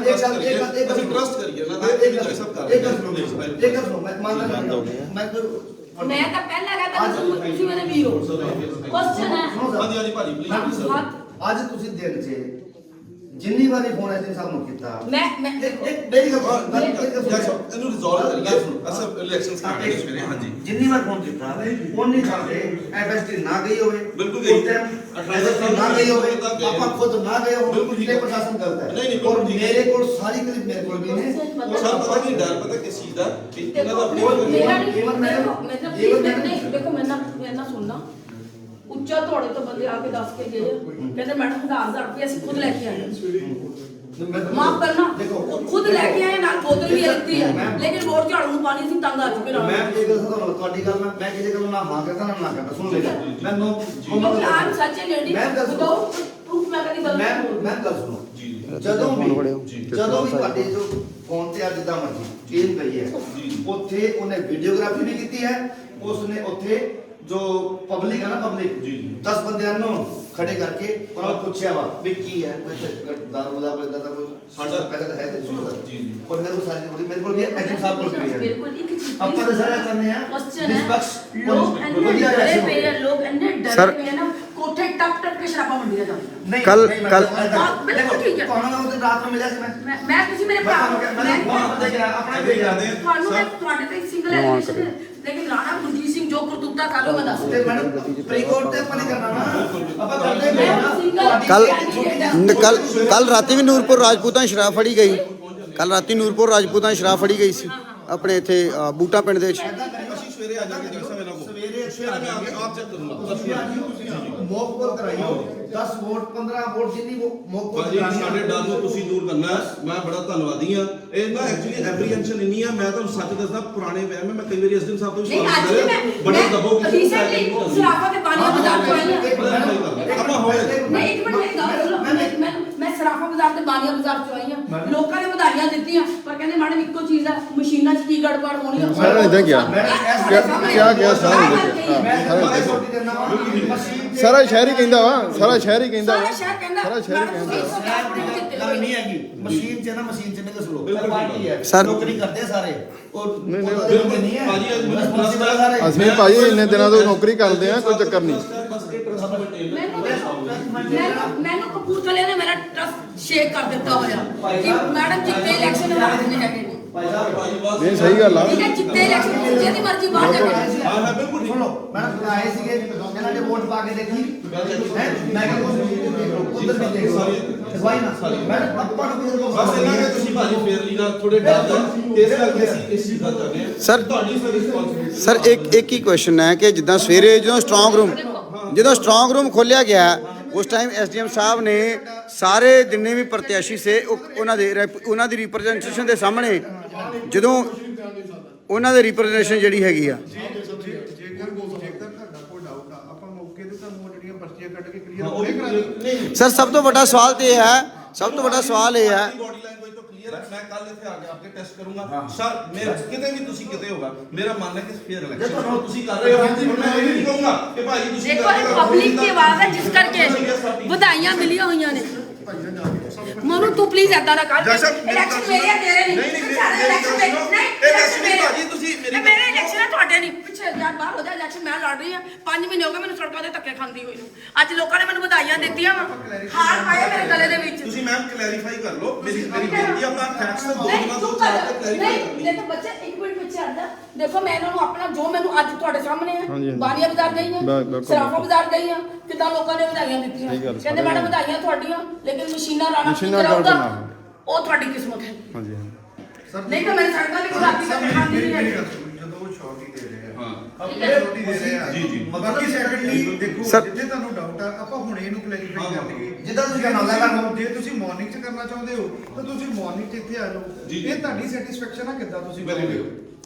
ਅਸੀਂ trust ਕਰੀਏ ਨਾ, ਇਹ ਵੀ ਸਭ ਕਰ ਰਹੇ ਇੱਕ ਗੱਲ ਸੁਣੋ ਮੈਂ ਮੰਨਦਾ ਮੈਂ ਮੈਂ ਤਾਂ ਪਹਿਲਾਂ ਕਹਤਾ ਤੁਸੀਂ ਮੇਰੇ ਵੀਰ ਹੋ ਕੁਐਸਚਨ ਹੈ ਹਾਂਜੀ ਹਾਂਜੀ ਭਾਜੀ ਪਲੀਜ਼ ਸਰ ਅੱਜ ਤੁਸੀਂ ਦਿਨ 'ਚ ਜਿੰਨੀ ਵਾਰੀ ਫੋਨ ਐਸਐਮ ਸਾਹਿਬ ਨੂੰ ਕੀਤਾ ਮੈਂ ਇੱਕ ਮੇਰੀ ਗੱਲ ਇਹਨੂੰ ਰਿਜ਼ੋਲਵ ਕਰੀਏ ਅਸਾਂ ਇਲੈਕਸ਼ਨਸ ਕਰਦੇ ਸਵੇਰੇ ਹਾਂਜੀ ਜਿੰਨੀ ਵਾਰ ਫੋਨ ਕੀਤਾ ਉਹਨੇ ਸਾਡੇ ਐਫਐਸਟੀ ਨਾ ਗਈ ਹੋਵੇ ਬਿਲਕੁਲ ਗਈ। ਐਫਐਸਟੀ ਨਾ ਗਈ ਹੋਵੇ ਆਪਾਂ ਖੁਦ ਨਾ ਗਏ ਹੋਵੇ ਬਿਲਕੁਲ ਠੀਕ ਤੇ ਹੈ। ਪ੍ਰਸ਼ਾਸਨ ਗਲਤ ਹੈ ਨਹੀਂ, ਨਹੀਂ, ਔਰ ਬਿਲਕੁਲ ਠੀਕ ਹੈ। ਮੇਰੇ ਕੋਲ ਸਾਰੀ ਕਲਿੱਪ ਮੇਰੇ ਕੋਲ ਵੀ ਨੇ ਸਰ ਪਤਾ ਕੀ ਡਰ ਪਤਾ ਕਿਸ ਚੀਜ਼ ਦਾ ਕਿ ਇਹਨਾਂ ਦਾ ਦੇਖੋ ਮੇਰਾ ਨਹੀਂ ਈਵਨ ਮੈਡਮ, ਦੇਖੋ ਮੈਨੂੰ ਈਵਨ ਪਲੀਜ਼ ਮੈਡਮ, ਨਹੀਂ ਦੇਖੋ ਮੈਂ ਨਾ ਸੁਣਨਾ ਉੱਚਾ ਤੁਹਾਡੇ ਤੋਂ ਬੰਦੇ ਆ ਕੇ ਦੱਸ ਕੇ ਗਏ ਕਹਿੰਦੇ ਮੈਡਮ 1000 ਰੁਪਏ ਅਸੀਂ ਖੁਦ ਲੈ ਕੇ ਆਏ ਮਾਫ ਕਰਨਾ ਦੇਖੋ ਖੁਦ ਲੈ ਕੇ ਆਏ ਨਾਲ ਬੋਤਲ ਵੀ ਦਿੱਤੀ ਹੈ ਲੇਕਿਨ ਵੋਟ ਝਾੜੂ ਨੂੰ ਪਾਣੀ ਸੀ ਤੰਗ ਆ ਚੁੱਕੇ ਮੈਂ ਰਾਮ ਇਹ ਗੱਲ ਤੁਹਾਨੂੰ ਤੁਹਾਡੀ ਗੱਲ ਮੈਂ ਕਿਸੇ ਗੱਲ ਨੂੰ ਨਾ ਹਾਂ ਕਰਦਾ ਨਾ ਕਰਦਾ ਸੁਣ ਲੈ ਮੈਂ ਨੋ ਕਿਉਂਕਿ ਆਮ ਸੱਚੇ ਲੇਡੀ ਮੈਂ ਗੱਲ ਸੁਣੋ। ਵਿਦਆਊਟ ਪ੍ਰੂਫ ਮੈਂ ਕਦੀ ਗੱਲ ਮੈਂ ਗੱਲ ਸੁਣੋ ਜੀ ਜਦੋਂ ਵੀ ਤੁਹਾਡੇ ਜੋ ਫੋਨ ਤੇ ਅੱਜ ਦਾ ਮਰਜ਼ੀ ਚੇਂਜ ਗਈ ਹੈ ਉੱਥੇ ਉਹਨੇ ਵੀਡੀਓਗ੍ਰਾਫੀ ਵੀ ਕੀਤੀ ਹੈ ਉਸਨੇ ਉੱਥੇ ਜੋ ਪਬਲਿਕ ਹੈ ਨਾ ਪਬਲਿਕ ਜੀ। 10 ਬੰਦਿਆਂ ਨੂੰ ਖੜੇ ਕਰਕੇ ਉਹਨਾਂ ਨੂੰ ਪੁੱਛਿਆ ਵਾ ਵੀ ਕੀ ਹੈ ਦਾਰੂ ਦਾ ਕੋਈ ਕੋਈ ਸਾਡਾ ਪਹਿਲਾਂ ਤਾਂ ਹੈ ਤੇ ਸੁਣੋ ਜੀ। ਔਰ ਮੇਰੇ ਕੋਲ ਸਾਰੀ ਮੇਰੇ ਕੋਲ ਵੀ ਐਕਟਿਵ ਸਾਹਿਬ ਕੋਲ ਵੀ ਹੈ ਬਿਲਕੁਲ ਇੱਕ ਚੀਜ਼ ਆਪਾਂ ਤਾਂ ਸਾਰਾ ਕਰਨੇ ਆ ਕੁਐਸਚਨ ਹੈ ਨਿਸ਼ਪਕਸ਼ ਲੋਕ ਇੰਨੇ ਵਧੀਆ ਡਰੇ election ਪਏ ਆ ਲੋਕ ਇੰਨੇ Sir, ਡਰੇ ਪਏ ਆ ਨਾ ਕੋਠੇ ਟੱਪ ਟੱਪ ਕੇ ਸ਼ਰਾਬਾਂ ਮੰਡੀਆਂ ਜਾਂਦੀਆਂ ਨਹੀਂ ਕੱਲ੍ਹ- ਨਹੀਂ, ਮੈਂ ਕੱਲ੍ਹ- ਤੁਹਾਨੂੰ ਬਿਲਕੁਲ ਠੀਕ ਹੈ। ਤੁਹਾਨੂੰ ਉਹ ਦਿਨ ਰਾਤ ਨੂੰ ਮਿਲਿਆ ਸੀ ਮੈਂ ਮੈਂ ਤੁਸੀਂ ਮੇਰੇ ਭਰਾ ਹੋ ਆਪਣਾ ਦੇ ਜਾਂਦੇ ਤੁਹਾਨੂੰ ਮੈਂ ਤੁਹਾਡੇ ਤੇ ਸਿੰਗਲ ਐਲੀਗੇਸ਼ਨ ਹੈ ਲੇਕਿਨ ਰਾਣਾ ਗੁਰਜੀਤ ਸਿੰਘ ਜੋ ਕਰਤੂਤਾ ਕਰ ਲੋ ਮੈਂ ਦੱਸ ਤੇ ਮੈਡਮ ਪ੍ਰੀਕੋਰਟ ਤੇ ਆਪਾਂ ਨਹੀਂ ਕਰਨਾ ਨਾ ਆਪਾਂ ਕਰਦੇ ਪਏ ਨਾ ਕੱਲ ਰਾਤੀ ਵੀ ਨੂਰਪੁਰ ਰਾਜਪੂਤਾਂ ਸ਼ਰਾਬ ਫੜੀ ਗਈ ਕੱਲ ਰਾਤੀ ਨੂਰਪੁਰ ਰਾਜਪੂਤਾਂ ਸ਼ਰਾਬ ਫੜੀ ਗਈ ਸੀ ਆਪਣੇ ਇੱਥੇ ਬੂਟਾ ਪਿੰਡ ਦੇ ਵਿੱਚ ਅਸੀਂ ਸਵੇਰੇ ਆ ਜਾਵਾਂਗੇ ਜੀ ਸਵੇਰੇ ਸਵੇਰੇ ਮੈਂ ਆ ਕੇ ਆਪ ਚੈੱਕ ਕਰੂੰਗਾ ਮੌਕ ਕੋਲ ਕਰਾਈਓ 10 ਵੋਟ 15 ਵੋਟ ਜਿੰਨੀ ਮੌਕ ਕੋਲ ਭਾਜੀ ਸਾਡੇ ਡਰ ਨੂੰ ਤੁਸੀਂ ਦੂਰ ਕਰਨਾ ਹੈ। ਮੈਂ ਬੜਾ ਧੰਨਵਾਦੀ ਹਾਂ ਇਹ ਨਾ ਐਕਚੁਅਲੀ ਐਪਰੀਹੈਂਸ਼ਨ ਇੰਨੀ ਆ ਮੈਂ ਤੁਹਾਨੂੰ ਸੱਚ ਦੱਸਦਾ ਪੁਰਾਣੇ ਵਹਿਮ ਹੈ ਮੈਂ ਕਈ ਵਾਰੀ ਐਸਡੀਐਮ ਸਾਹਿਬ ਤੋਂ ਵੀ ਨਹੀਂ ਸਵਾਲ ਅੱਜ ਵੀ ਕਰਿਆ ਬੜੇ ਦਬੋ ਮੈਂ ਰੀਸੈਂਟਲੀ ਸਰਾਫਾ ਤੇ ਬਾਨੀਆਂ ਬਾਜ਼ਾਰ ਤੋਂ ਆਈ ਹਾਂ ਆਪਾਂ ਹੋਏ ਨਹੀਂ ਇੱਕ ਮਿੰਟ ਮੇਰੀ ਗੱਲ ਸੁਣੋ ਮੈਂ ਸਰਾਫਾ ਬਾਜ਼ਾਰ ਤੇ ਬਾਨੀਆਂ ਬਾਜ਼ਾਰ ਤੋਂ ਆਈ ਹਾਂ ਲੋਕਾਂ ਨੇ ਵਧਾਈਆਂ ਦਿੱਤੀਆਂ ਪਰ ਕਹਿੰਦੇ ਮੈਡਮ ਇੱਕੋ ਚੀਜ਼ ਆ ਮਸ਼ੀਨਾਂ 'ਚ ਕੀ ਗੜਬੜ ਹੋਣੀ ਆ ਮੈਡਮ ਇਦਾਂ ਕਿਹਾ ਕਿਆ ਸਾਰਾ ਸ਼ਹਿਰ ਹੀ ਕਹਿੰਦਾ ਵਾ ਸਾਰਾ ਸ਼ਹਿਰ ਹੀ ਕਹਿੰਦਾ ਵਾ ਸਾਰਾ ਸ਼ਹਿਰ ਕਹਿੰਦਾ ਗੱਲ ਨਹੀਂ ਹੈਗੀ ਮਸ਼ੀਨ 'ਚ ਨਾ ਮਸ਼ੀਨ 'ਚ ਨਹੀਂ ਦੱਸੋ ਬਿਲਕੁਲ ਪਾਰਟੀ ਹੈ ਸਰ- ਨੌਕਰੀ ਕਰਦੇ ਸਾਰੇ ਉਹ ਨਹੀਂ, ਨਹੀਂ ਹੈ ਭਾਜੀ, ਅੱਜ ਮੈਨੂੰ Responsible ਸਾਰੇ ਅਸੀਂ ਭਾਈ ਇੰਨੇ ਦਿਨਾਂ ਤੋਂ ਨੌਕਰੀ ਕਰਦੇ ਆ ਕੋਈ ਚੱਕਰ ਨਹੀਂ ਬਸ ਇਹ ਟਰਸਟ ਮੈਨੂੰ ਕਪੂਰਥਲੇ ਨੇ ਮੇਰਾ ਟਰਸਟ ਸ਼ੇਕ ਕਰ ਦਿੱਤਾ ਹੋਇਆ ਕਿ ਮੈਡਮ ਜਿੱਤੇ ਇਲੈਕਸ਼ਨ ਹਾਰਦੇ ਨੇ ਹੈਗੇ ਨੇ ਭਾਈ ਸਾਹਿਬ ਨਹੀਂ ਸਹੀ ਗੱਲ ਆ ਠੀਕ ਹੈ ਜਿੱਤੇ ਇਲੈਕਸ਼ਨ ਜਿਹਦੀ ਮਰਜ਼ੀ ਤੁਸੀਂ ਬਾਹਰ ਜਾ ਕੇ ਹਾਂ ਹਾਂ ਬਿਲਕੁਲ ਸੁਣੋ ਮੈਡਮ ਆਏ ਸੀਗੇ ਇਹਨਾਂ ਨੇ ਵੋਟ ਪਾ ਕੇ ਦੇਖੀ ਹੈ ਮੈਂ ਕਿਹਾ ਉਧਰ ਵੀ ਦੇਖ ਵਾਈ ਨਾ ਮੈਡਮ ਆਪਾਂ ਨੂੰ ਬਸ ਇਹਨਾਂ ਨੇ ਤੁਸੀਂ ਭਾਜੀ ਫੇਅਰਲੀ ਨਾਲ ਥੋੜੇ ਡਰ ਇਸ ਕਰਕੇ ਅਸੀਂ ਇਸ ਚੀਜ਼ ਦਾ ਕਰ ਰਹੇ ਹਾਂ ਸਰ ਤੁਹਾਡੀ ਸਰ ਰਿਸਪੌਂਸਿਬਿਲਿਟੀ ਸਰ ਇੱਕ ਹੀ ਕੁਐਸਚਨ ਹੈ ਕਿ ਜਿੱਦਾਂ ਸਵੇਰੇ ਜਦੋਂ ਸਟਰੋਂਗ ਰੂਮ ਖੋਲਿਆ ਗਿਆ ਉਸ ਟਾਈਮ ਐਸਡੀਐਮ ਸਾਹਿਬ ਨੇ ਸਾਰੇ ਜਿੰਨੇ ਵੀ ਪ੍ਰਤਿਆਸ਼ੀ ਸੇ ਉਹਨਾਂ ਦੀ ਰਿਪਰੈਜ਼ੈਂਟੇਸ਼ਨ ਦੇ ਸਾਹਮਣੇ ਜਦੋਂ ਉਹਨਾਂ ਦੇ ਰਿਪਰੈਜ਼ੈਂਟੇਸ਼ਨ ਜਿਹੜੀ ਹੈਗੀ ਆ ਜੇਕਰ ਤੁਹਾਡਾ ਕੋਈ ਡਾਊਟ ਆ ਆਪਾਂ ਮੌਕੇ ਤੇ ਤੁਹਾਨੂੰ ਉਹ ਜਿਹੜੀਆਂ ਪਰਚੀਆਂ ਕੱਢ ਕੇ ਕਲੀਅਰ ਹੋਣੇ ਕਰਾ ਦਿੰਦੇ। ਸਰ ਸਭ ਤੋਂ ਵੱਡਾ ਸਵਾਲ ਤੇ ਇਹ ਹੈ ਬੋਡੀ ਲੈਂਗੁਏਜ ਤੋਂ ਕਲੀਅਰ ਹੈ ਮੈਂ ਕੱਲ ਇੱਥੇ ਆ ਕੇ ਆਪਕੇ ਟੈਸਟ ਕਰੂੰਗਾ ਸਰ ਮੈਂ ਕਿਤੇ ਵੀ ਤੁਸੀਂ ਕਿਤੇ ਹੋਗਾ ਮੇਰਾ ਮੰਨਣਾ ਹੈ ਕਿ ਫੇਅਰ ਇਲੈਕਸ਼ਨ ਤੁਸੀਂ ਕਰ ਰਹੇ ਹੋ ਮੈਂ ਇਹ ਨਹੀਂ ਕਹੂੰਗਾ ਕਿ ਭਾਈ ਤੁਸੀਂ ਦੇਖੋ ਇਹ ਪਬਲਿਕ ਦੀ ਆਵਾਜ਼ ਹੈ ਜਿਸ ਕਰਕੇ ਵਧਾਈਆਂ ਮਿਲੀਆਂ ਹੋਈਆਂ ਨੇ ਮਨੂ ਤੂੰ ਪਲੀਜ਼ ਏਦਾਂ ਨਾ ਕਰ ਇਲੈਕਸ਼ਨ ਮੇਰੇ ਆ ਤੇਰੇ ਨਹੀਂ ਸਾਰੇ ਇਲੈਕਸ਼ਨ ਮੇਰੇ ਭਾਜੀ ਤੁਸੀਂ ਮੇਰੇ ਇਲੈਕਸ਼ਨ ਹੈ ਤੁਹਾਡੇ ਨਹੀਂ ਪਿੱਛੇ ਯਾਰ ਬਾਹਰ ਹੋ ਜਾ ਇਲੈਕਸ਼ਨ ਮੈਂ ਲੜ ਰਹੀ ਹਾਂ 5 ਮਹੀਨੇ ਹੋ ਗਏ ਮੈਨੂੰ ਸੜਕਾਂ ਤੇ ਧੱਕੇ ਖਾਂਦੀ ਹੋਈ ਨੂੰ ਅੱਜ ਲੋਕਾਂ ਨੇ ਮੈਨੂੰ ਵਧਾਈਆਂ ਦਿੱਤੀਆਂ ਵਾ ਹਾਰ ਪਾਏ ਮੇਰੇ ਗਲੇ ਦੇ ਵਿੱਚ ਤੁਸੀਂ ਮੈਮ ਕਲੈਰੀਫਾਈ ਕਰ ਲਓ ਮੇਰੀ ਬੇਨਤੀ ਆਪਣਾ ਫੈਕਟਸ ਤੇ ਦੋ ਦਿਨਾਂ ਤੋਂ ਚਾਰ ਤੇ ਕਲੈਰੀਫਾਈ ਕਰ ਲਓ ਦੇਖੋ ਬੱਚੇ ਇੱਕ ਮਿੰਟ ਪਿੱਛੇ ਆਂਦਾ ਦੇਖੋ ਮੈਂ ਇਹਨਾਂ ਨੂੰ ਆਪਣਾ ਜੋ ਮੈਨੂੰ ਅੱਜ ਤੁਹਾਡੇ ਸਾਹਮਣੇ ਹੈ ਬਾਨੀਆ ਬਾਜ਼ਾਰ ਗਈ ਹਾਂ ਸਰਾਫਾ ਬਾਜ਼ਾਰ ਗਈ ਹਾਂ ਕਿੱਦਾਂ ਲੋਕਾਂ ਨੇ ਵਧਾਈਆਂ ਦਿੱਤੀਆਂ ਕਹਿੰਦੇ ਮੈਡਮ ਵਧਾਈਆਂ ਤੁਹਾਡੀਆਂ ਲੇਕਿਨ ਮਸ਼ੀਨਾਂ ਰਾਣਾ ਕੀ ਕਰਾਊਗਾ ਉਹ ਤੁਹਾਡੀ ਕਿਸਮਤ ਹੈ ਹਾਂਜੀ ਸਰ ਨਹੀਂ ਤਾਂ ਮੇਰੇ ਸੜਕਾਂ ਤੇ ਗੁਲਾਬੀ ਦਾ ਖਾਂਦੀ ਨਹੀਂ ਹੈ ਜਦੋਂ ਉਹ ਸ਼ੌਰਟੀ ਦੇ ਰਹੇ ਆ ਹਾਂ ਸ਼ੌਰਟੀ ਦੇ ਰਹੇ ਆ ਜੀ ਬਾਕੀ ਸੈਕੰਡਲੀ ਦੇਖੋ ਜਿੱਥੇ ਤੁਹਾਨੂੰ ਡਾਊਟ ਆ ਆਪਾਂ ਹੁਣੇ ਇਹਨੂੰ ਕਲੈਰੀਫਾਈ ਕਰ ਲਈਏ ਜਿੱਦਾਂ ਤੁਸੀਂ ਕਰਨਾ ਲੱਗਾ ਜੇ ਤੁਸੀਂ ਮਾਰਨਿੰਗ 'ਚ ਕਰਨਾ ਚਾਹੁੰਦੇ ਹੋ ਤਾਂ ਤੁਸੀਂ ਮਾਰਨਿੰਗ 'ਚ ਇੱਥੇ ਆ ਜਾਓ ਇਹ ਤੁਹਾਡੀ ਸੈਟੀਸਫੈਕਸ਼ਨ ਆ ਕਿੱਦਾਂ ਤੁਸੀਂ ਕਰੋਗੇ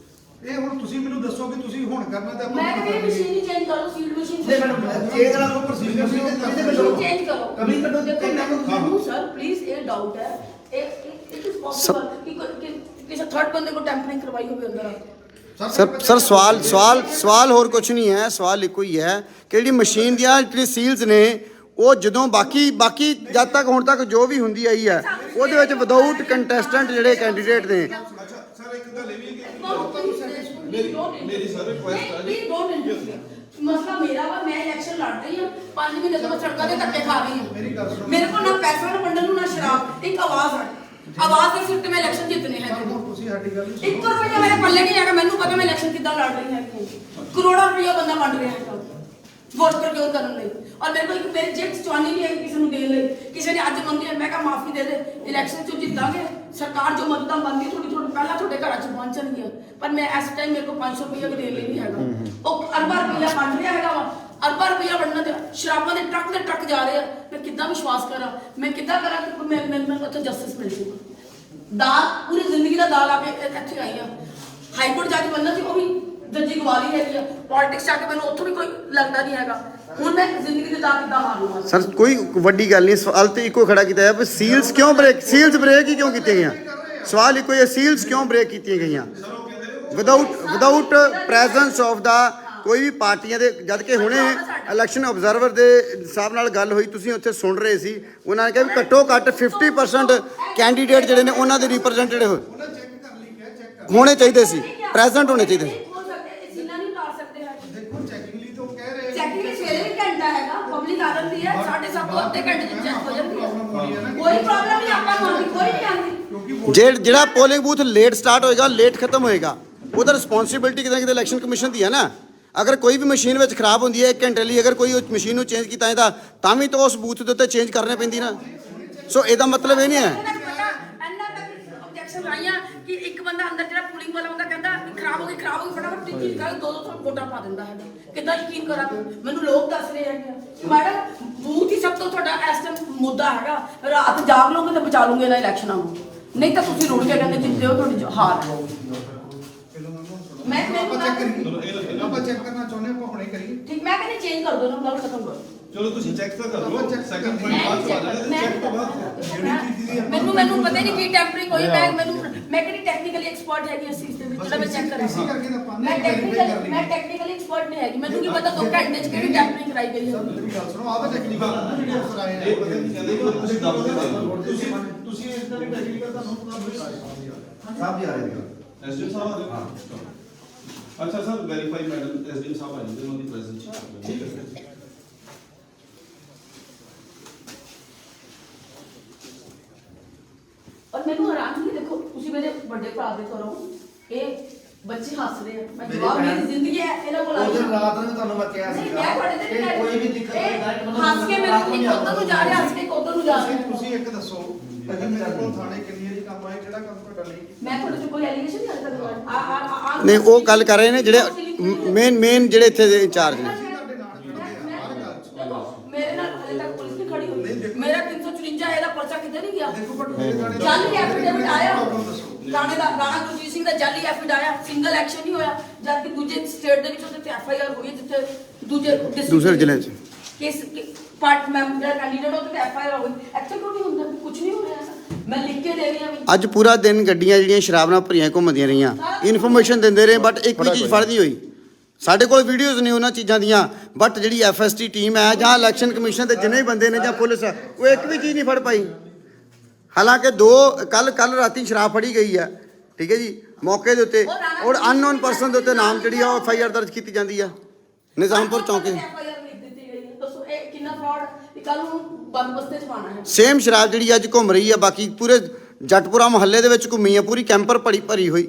ਇਹ ਹੁਣ ਤੁਸੀਂ ਮੈਨੂੰ ਦੱਸੋ ਕਿ ਤੁਸੀਂ ਹੁਣ ਕਰਨਾ ਤਾਂ ਆਪਾਂ ਮੈਂ ਕਹਿੰਦੀ ਮਸ਼ੀਨ ਹੀ ਚੇਂਜ ਕਰੋ ਸੀਡ ਮਸ਼ੀਨ ਨਹੀਂ ਮੈਡਮ ਚੇਂਜ ਕਰਾ ਲਓ ਪ੍ਰੋਸੀਜਰ ਸੀ ਮਸ਼ੀਨ ਚੇਂਜ ਕਰੋ ਕਮੀ ਕੱਢੋ ਦੇਖੋ ਮੈਨੂੰ ਸਰ ਪਲੀਜ਼ ਇਹ ਡਾਊਟ ਹੈ ਇਟ ਇਜ਼ ਪੋਸੀਬਲ ਕਿ ਕਿਸੇ ਥਰਡ ਬੰਦੇ ਕੋ ਟੈਂਪਰਿੰਗ ਕਰਵਾਈ ਹੋਵੇ ਅੰਦਰ ਸਰ ਸਵਾਲ ਹੋਰ ਕੁਝ ਨਹੀਂ ਹੈ ਸਵਾਲ ਇੱਕੋ ਹੀ ਹੈ ਕਿ ਜਿਹੜੀ ਮਸ਼ੀਨ ਦੀਆਂ ਜਿਹੜੀ ਸੀਲਸ ਨੇ ਉਹ ਜਦੋਂ ਬਾਕੀ ਜਦ ਤੱਕ ਹੁਣ ਤੱਕ ਜੋ ਵੀ ਹੁੰਦੀ ਆਈ ਹੈ ਉਹਦੇ ਵਿੱਚ ਵਿਦਆਊਟ ਕੰਟੈਸਟੈਂਟ ਜਿਹੜੇ ਕੈਂਡੀਡੇਟ ਨੇ ਅੱਛਾ ਸਰ ਇੱਕ ਗੱਲ ਇਹ ਵੀ ਮੇਰੀ ਸਰ ਰਿਕੁਐਸਟ ਹੈ ਮਸਲਾ ਮੇਰਾ ਵਾ ਮੈਂ ਇਲੈਕਸ਼ਨ ਲੜ ਰਹੀ ਹਾਂ 5 ਮਹੀਨੇ ਤੋਂ ਮੈਂ ਸੜਕਾਂ ਤੇ ਧੱਕੇ ਖਾ ਰਹੀ ਹਾਂ ਮੇਰੇ ਕੋਲ ਨਾ ਪੈਸਾ ਨਾ ਵੰਡਣ ਨੂੰ ਨਾ ਸ਼ਰਾਬ ਇੱਕ ਆਵਾਜ਼ ਹੈ ਆਵਾਜ਼ ਦੇ ਸਿਰ ਤੇ ਮੈਂ ਇਲੈਕਸ਼ਨ ਜਿੱਤਨੇ ਹੈ ਤੁਸੀਂ ਸਾਡੀ ਗੱਲ 1 ਰੁਪਇਆ ਮੇਰੇ ਪੱਲੇ ਨਹੀਂ ਹੈਗਾ ਮੈਨੂੰ ਪਤਾ ਮੈਂ ਇਲੈਕਸ਼ਨ ਕਿੱਦਾਂ ਲੜ ਰਹੀ ਹਾਂ ਕਰੋੜਾਂ ਰੁਪਇਆ ਬੰਦਾ ਵੰਡ ਰਿਹਾ ਹੈ ਵੋਟ ਕਿਉਂ ਕਰਨ ਲਈ ਔਰ ਮੇਰੇ ਕੋਲ ਇੱਕ ਮੇਰੀ ਜੇਬ ਚਵਾਨੀ ਨਹੀਂ ਹੈ ਕਿਸੇ ਨੂੰ ਦੇਣ ਲਈ ਕਿਸੇ ਨੇ ਅੱਜ ਮੰਗੀ ਮੈਂ ਕਿਹਾ ਮਾਫੀ ਦੇ ਦੇ ਇਲੈਕਸ਼ਨ ਚ ਜਿੱਤਾਂਗੇ ਸਰਕਾਰ ਜੋ ਮਦਦਾਂ ਬੰਦੀ ਥੋੜੀ ਪਹਿਲਾਂ ਤੁਹਾਡੇ ਘਰਾਂ ਚ ਪਹੁੰਚਣਗੀਆਂ ਪਰ ਮੈਂ ਇਸ ਟਾਈਮ ਮੇਰੇ ਕੋਲ 500 ਰੁਪਇਆ ਵੀ ਦੇਣ ਲਈ ਨਹੀਂ ਹੈਗਾ ਉਹ ਅਰਬਾਂ ਰੁਪਇਆ ਵੰਡ ਰਿਹਾ ਹੈਗਾ ਵਾ ਅਰਬਾਂ ਰੁਪਇਆ ਵੰਡਣ ਤੇ ਸ਼ਰਾਬਾਂ ਦੇ ਟਰੱਕ ਜਾ ਰਹੇ ਆ ਮੈਂ ਕਿੱਦਾਂ ਵਿਸ਼ਵਾਸ ਕਰਾਂ ਮੈਂ ਕਿੱਦਾਂ ਕਰਾਂ ਕਿ ਮੈਨੂੰ ਉੱਥੇ ਜਸਟਿਸ ਮਿਲ ਜਾਊਗਾ ਦਾਲ ਪੂਰੀ ਜ਼ਿੰਦਗੀ ਦਾ ਦਾਲ ਆ ਕੇ ਇੱਥੇ ਆਈ ਆ ਹਾਈ ਕੋਰਟ ਜਾ ਕੇ ਬੰਦਾ ਸੀ ਉਹ ਵੀ ਜੱਜੀ ਗਵਾਲੀ ਹੈਗੀ ਆ ਪੋਲਿਟਿਕਸ ਜਾ ਕੇ ਮੈਨੂੰ ਉੱਥੋਂ ਵੀ ਕੋਈ ਲੱਗਦਾ ਨਹੀਂ ਹੈਗਾ ਹੁਣ ਮੈਂ ਜ਼ਿੰਦਗੀ ਦੇ ਦਾਅ ਕਿੱਦਾਂ ਮਾਰ ਲਵਾਂ ਸਰ ਕੋਈ ਵੱਡੀ ਗੱਲ ਨਹੀਂ ਸਵਾਲ ਤੇ ਇੱਕੋ ਖੜਾ ਕੀਤਾ ਹੈ ਵੀ ਸੀਲਸ ਬ੍ਰੇਕ ਹੀ ਕਿਉਂ ਕੀਤੀਆਂ ਗਈਆਂ ਸਵਾਲ ਇੱਕੋ ਹੀ ਸੀਲਸ ਕਿਉਂ ਬ੍ਰੇਕ ਕੀਤੀਆਂ ਗਈਆਂ ਵਿਦਆਊਟ ਪ੍ਰੈਜ਼ੈਂਸ ਆਫ ਦਾ ਕੋਈ ਵੀ ਪਾਰਟੀਆਂ ਦੇ ਜਦ ਕਿ ਹੁਣੇ ਇਲੈਕਸ਼ਨ ਆਬਜ਼ਰਵਰ ਦੇ ਹਿਸਾਬ ਨਾਲ ਗੱਲ ਹੋਈ ਤੁਸੀਂ ਉੱਥੇ ਸੁਣ ਰਹੇ ਸੀ ਉਹਨਾਂ ਨੇ ਕਿਹਾ ਵੀ ਘੱਟੋ ਘੱਟ 50% ਕੈਂਡੀਡੇਟ ਜਿਹੜੇ ਨੇ ਉਹਨਾਂ ਦੇ ਰਿਪਰੈਜ਼ੈਂਟੇਟਿਵ ਹੋਣੇ ਚਾਹੀਦੇ ਸੀ ਪ੍ਰੈਜ਼ੈਂਟ ਹੋਣੇ ਚਾਹੀਦੇ ਸੀ ਦੇਖੋ ਚੈਕਿੰਗਲੀ ਤੋਂ ਕਹਿ ਰਹੇ ਚੈਕਿੰਗ ਸਵੇਰੇ ਵੀ ਘੰਟਾ ਹੈਗਾ ਪਬਲਿਕ ਆ ਜਾਂਦੀ ਹੈ 7:30 ਤੋਂ ਅੱਧੇ ਘੰਟੇ ਚ ਚੈੱਕ ਹੋ ਜਾਂਦੀ ਹੈ ਕੋਈ ਪ੍ਰੋਬਲਮ ਨਹੀਂ ਆਪਾਂ ਨੂੰ ਆਉਂਦੀ ਕੋਈ ਨਹੀਂ ਆਉਂਦੀ ਜਿਹੜਾ ਪੋਲਿੰਗ ਬੂਥ ਲੇਟ ਸਟਾਰਟ ਹੋਏਗਾ ਲੇਟ ਖਤਮ ਹੋਏਗਾ ਉਹਦਾ ਰਿਸਪੌਂਸਿਬਿਲਟੀ ਕਿਤੇ ਨਾ ਕਿਤੇ ਇਲੈਕਸ਼ਨ ਕਮਿਸ਼ਨ ਦੀ ਹੈ ਨਾ ਅਗਰ ਕੋਈ ਵੀ ਮਸ਼ੀਨ ਵਿੱਚ ਖਰਾਬ ਹੁੰਦੀ ਹੈ 1 ਘੰਟੇ ਲਈ ਅਗਰ ਕੋਈ ਉਸ ਮਸ਼ੀਨ ਨੂੰ ਚੇਂਜ ਕੀਤਾ ਜਾਂਦਾ ਤਾਂ ਵੀ ਤਾਂ ਉਸ ਬੂਥ ਦੇ ਉੱਤੇ ਚੇਂਜ ਕਰਨੀ ਪੈਂਦੀ ਨਾ ਸੋ ਇਹਦਾ ਮਤਲਬ ਇਹ ਨਹੀਂ ਹੈ ਆਬਜੈਕਸ਼ਨ ਆਈਆਂ ਕਿ ਇੱਕ ਬੰਦਾ ਅੰਦਰ ਜਿਹੜਾ ਪੋਲਿੰਗ ਵਾਲਾ ਬੰਦਾ ਕਹਿੰਦਾ ਖਰਾਬ ਹੋ ਗਈ ਫਟਾਫਟ ਟਿੱਕੀ ਕਰ ਦੋ ਵੋਟਾਂ ਪਾ ਦਿੰਦਾ ਹੈ ਕਿੱਦਾਂ ਯਕੀਨ ਕਰਾਂ ਮੈਨੂੰ ਲੋਕ ਦੱਸ ਰਹੇ ਹੈਗੇ ਕਿ ਮੈਡਮ ਬੂਥ ਹੀ ਸਭ ਤੋਂ ਤੁਹਾਡਾ ਇਸ ਟਾਈਮ ਮੁੱਦਾ ਹੈਗਾ ਰਾਤ ਜਾਗ ਲਓਗੇ ਤਾਂ ਬਚਾ ਲਓਗੇ ਇਹਨਾਂ ਇਲੈਕਸ਼ਨਾਂ ਨੂੰ ਨਹੀਂ ਤਾਂ ਤੁਸੀਂ ਰੁੜ ਕੇ ਕਹਿੰਦੇ ਜਿੱਤੇ ਹੋ ਤੁਹਾਡੀ ਹਾਰ ਮੈਂ ਆਪਾਂ ਚੈੱਕ ਕਰਨਾ ਚਾਹੁੰਦੇ ਆਪਾਂ ਹੁਣੇ ਕਰੀਏ ਠੀਕ ਮੈਂ ਕਹਿੰਦੀ ਚੇਂਜ ਕਰ ਦੋ ਨਾ ਗੱਲ ਖਤਮ ਕਰੋ ਚਲੋ ਤੁਸੀਂ ਚੈੱਕ ਤਾਂ ਕਰ ਲਓ ਸੈਕੰਡ ਪੁਆਇੰਟ ਬਾਅਦ ਚ ਆ ਜਾਣਾ ਚੈੱਕ ਤੋਂ ਬਾਅਦ ਮੈਨੂੰ ਪਤਾ ਨਹੀਂ ਕੀ ਟੈਂਪਰਿੰਗ ਹੋਈ ਮੈਂ ਕਿਹੜੀ ਟੈਕਨੀਕਲੀ ਐਕਸਪਰਟ ਹੈਗੀ ਇਸ ਚੀਜ਼ ਦੇ ਵਿੱਚ ਜਿਹੜਾ ਮੈਂ ਚੈੱਕ ਕਰ ਰਹੀ ਹਾਂ ਮੈਂ ਟੈਕਨੀਕਲੀ ਐਕਸਪਰਟ ਨਹੀਂ ਹੈਗੀ ਮੈਨੂੰ ਕੀ ਪਤਾ 2 ਘੰਟੇ ਚ ਕਿਹੜੀ ਟੈਂਪਰਿੰਗ ਕਰਾਈ ਗਈ ਹੈ ਮੇਰੀ ਗੱਲ ਸੁਣੋ ਆਹ ਤਾਂ ਟੈਕਨੀਕਲ ਜਿਹੜੇ ਅਫਸਰ ਆਏ ਇਹ ਪਤਾ ਨਹੀਂ ਕਹਿੰਦੇ ਕਿ ਤੁਸੀਂ ਦੱਸ ਦਿਓ ਤੁਸੀਂ ਇਸ ਤਰ੍ਹਾਂ ਦੀ ਟੈਕਨੀਕਲ ਤੁਹਾਨੂੰ ਪੂਰਾ ਸਾਹਿਬ ਜੀ ਆ ਰਹੇ ਨੇ ਐਸਡੀਐਮ ਸਾਹਿਬ ਆ ਗਏ ਅੱਛਾ ਸਰ ਵੈਰੀਫਾਈ ਮੈਡਮ ਐਸਡੀਐਮ ਸਾਹਿਬ ਆ ਜਾਂਦੇ ਉਹਨਾਂ ਦੀ ਪ੍ਰੈਜ਼ੈਂਸ ਠੀਕ ਹੈ ਔਰ ਮੈਨੂੰ ਹੈਰਾਨ ਨਹੀਂ ਦੇਖੋ ਤੁਸੀਂ ਮੇਰੇ ਵੱਡੇ ਭਰਾ ਦੇ ਘਰੋਂ ਇਹ ਬੱਚੇ ਹੱਸ ਰਹੇ ਆ ਮੈਂ ਜਵਾਬ ਮੇਰੀ ਜ਼ਿੰਦਗੀ ਹੈ ਇਹਨਾਂ ਕੋਲ ਉਸ ਦਿਨ ਰਾਤ ਨੂੰ ਤੁਹਾਨੂੰ ਮੈਂ ਕਿਹਾ ਨਹੀਂ ਸੀਗਾ ਮੈਂ ਤੁਹਾਡੇ ਤੇ ਕਿ ਕੋਈ ਵੀ ਦਿੱਕਤ ਨਹੀਂ ਹੈ ਹੱਸ ਕੇ ਮੇਰੇ ਇੱਕ ਉੱਧਰ ਨੂੰ ਜਾ ਰਿਹਾ ਹੱਸ ਕੇ ਇੱਕ ਉੱਧਰ ਨੂੰ ਜਾ ਰਿਹਾ ਤੁਸੀਂ ਇੱਕ ਦੱਸੋ ਭਾਜੀ ਮੇਰੇ ਕੋਲ ਥਾਣੇ ਕਿੰਨੀ ਵਾਰੀ ਕੰਮ ਆਏ ਕਿਹੜਾ ਕੰਮ ਤੁਹਾਡਾ ਲਈ ਮੈਂ ਤੁਹਾਡੇ ਤੋਂ ਕੋਈ ਐਲੀਗੇਸ਼ਨ ਨਹੀਂ ਕਰਦਾ ਆ ਨਹੀਂ ਉਹ ਗੱਲ ਕਰ ਰਹੇ ਨੇ ਜਿਹੜੇ ਮੇਨ ਜਿਹੜੇ ਇੱਥੇ ਦੇ ਇੰਚਾਰਜ ਨੇ ਮੇਰੇ ਨਾਲ ਹਲੇ ਤੱਕ ਪੁਲਿਸ ਨਹੀਂ ਖੜੀ ਹੋਈ ਮੇਰਾ 354 ਇਹਦਾ ਪਰਚਾ ਕਿਤੇ ਨਹੀਂ ਗਿਆ ਦੇਖੋ ਪਰ ਮੇਰੇ ਥਾਣੇ ਜਾਲੀ ਐਫੀਡੇਵਿਟ ਆਇਆ ਦੱਸੋ ਰਾਣੇ ਦਾ ਰਾਣਾ ਗੁਰਜੀਤ ਸਿੰਘ ਦਾ ਜਾਲੀ ਐਫੀਡ ਆਇਆ ਸਿੰਗਲ ਐਕਸ਼ਨ ਨਹੀਂ ਹੋਇਆ ਜਦ ਕਿ ਦੂਜੇ ਸਟੇਟ ਦੇ ਵਿੱਚ ਉਹਦੇ ਤੇ ਐਫ ਆਈ ਆਰ ਹੋਈ ਹੈ, ਜਿੱਥੇ ਦੂਸਰੇ ਜ਼ਿਲ੍ਹੇ 'ਚ ਕੇਸ ਪਾਰਟ ਮੈਂਬਰ ਕੈਂਡੀਡੇਟ ਉਹਦੇ ਤੇ ਐਫ ਆਈ ਆਰ ਹੋਈ ਇੱਥੇ ਕਿਉਂ ਨਹੀਂ ਹੁੰਦਾ ਕੁਝ ਨਹੀਂ ਹੋ ਰਿਹਾ ਮੈਂ ਲਿਖ ਕੇ ਦੇ ਰਹੀ ਹਾਂ ਵੀ ਅੱਜ ਪੂਰਾ ਦਿਨ ਗੱਡੀਆਂ ਜਿਹੜੀਆਂ ਸ਼ਰਾਬ ਨਾਲ ਭਰੀਆਂ ਘੁੰਮਦੀਆਂ ਰਹੀਆਂ ਇਨਫੋਰਮੇਸ਼ਨ ਦਿੰਦੇ ਰਹੇ ਬਟ ਇੱਕ ਵੀ ਚੀਜ਼ ਫੜਦੀ ਹੋਈ ਸਾਡੇ ਕੋਲ ਵੀਡੀਓਜ਼ ਨੇ ਉਹਨਾਂ ਚੀਜ਼ਾਂ ਦੀਆਂ ਬਟ ਜਿਹੜੀ ਐਫਐਸਟੀ ਟੀਮ ਹੈ ਜਾਂ ਇਲੈਕਸ਼ਨ ਕਮਿਸ਼ਨ ਦੇ ਜਿੰਨੇ ਵੀ ਬੰਦੇ ਨੇ ਜਾਂ ਪੁਲਿਸ ਹੈ ਉਹ ਇੱਕ ਵੀ ਚੀਜ਼ ਨਹੀਂ ਫੜ ਪਾਈ ਹਾਲਾਂਕਿ ਕੱਲ ਰਾਤੀ ਸ਼ਰਾਬ ਫੜੀ ਗਈ ਹੈ ਠੀਕ ਹੈ ਜੀ ਮੌਕੇ ਦੇ ਉੱਤੇ ਔਰ ਅਨਨੋਨ ਪਰਸਨ ਦੇ ਉੱਤੇ ਨਾਮ ਜਿਹੜੀ ਆ ਉਹ ਐਫ ਆਈ ਆਰ ਦਰਜ ਕੀਤੀ ਜਾਂਦੀ ਆ ਨਿਜ਼ਾਮਪੁਰ ਚੌਂਕੀ ਐਫ ਆਈ ਆਰ ਲਿਖ ਦਿੱਤੀ ਗਈ ਹੈ ਦੱਸੋ ਇਹ ਕਿੰਨਾ ਫਰਾਡ ਕੱਲ ਨੂੰ ਬੰਦੋਬਸਤੇ ਚ ਪਾਣਾ ਹੈ ਸੇਮ ਸ਼ਰਾਬ ਜਿਹੜੀ ਅੱਜ ਘੁੰਮ ਰਹੀ ਆ ਬਾਕੀ ਪੂਰੇ ਜੱਟਪੁਰਾ ਮੁਹੱਲੇ ਦੇ ਵਿੱਚ ਘੁੰਮੀ ਆ ਪੂਰੀ ਕੈਂਪਰ ਭਰੀ ਹੋਈ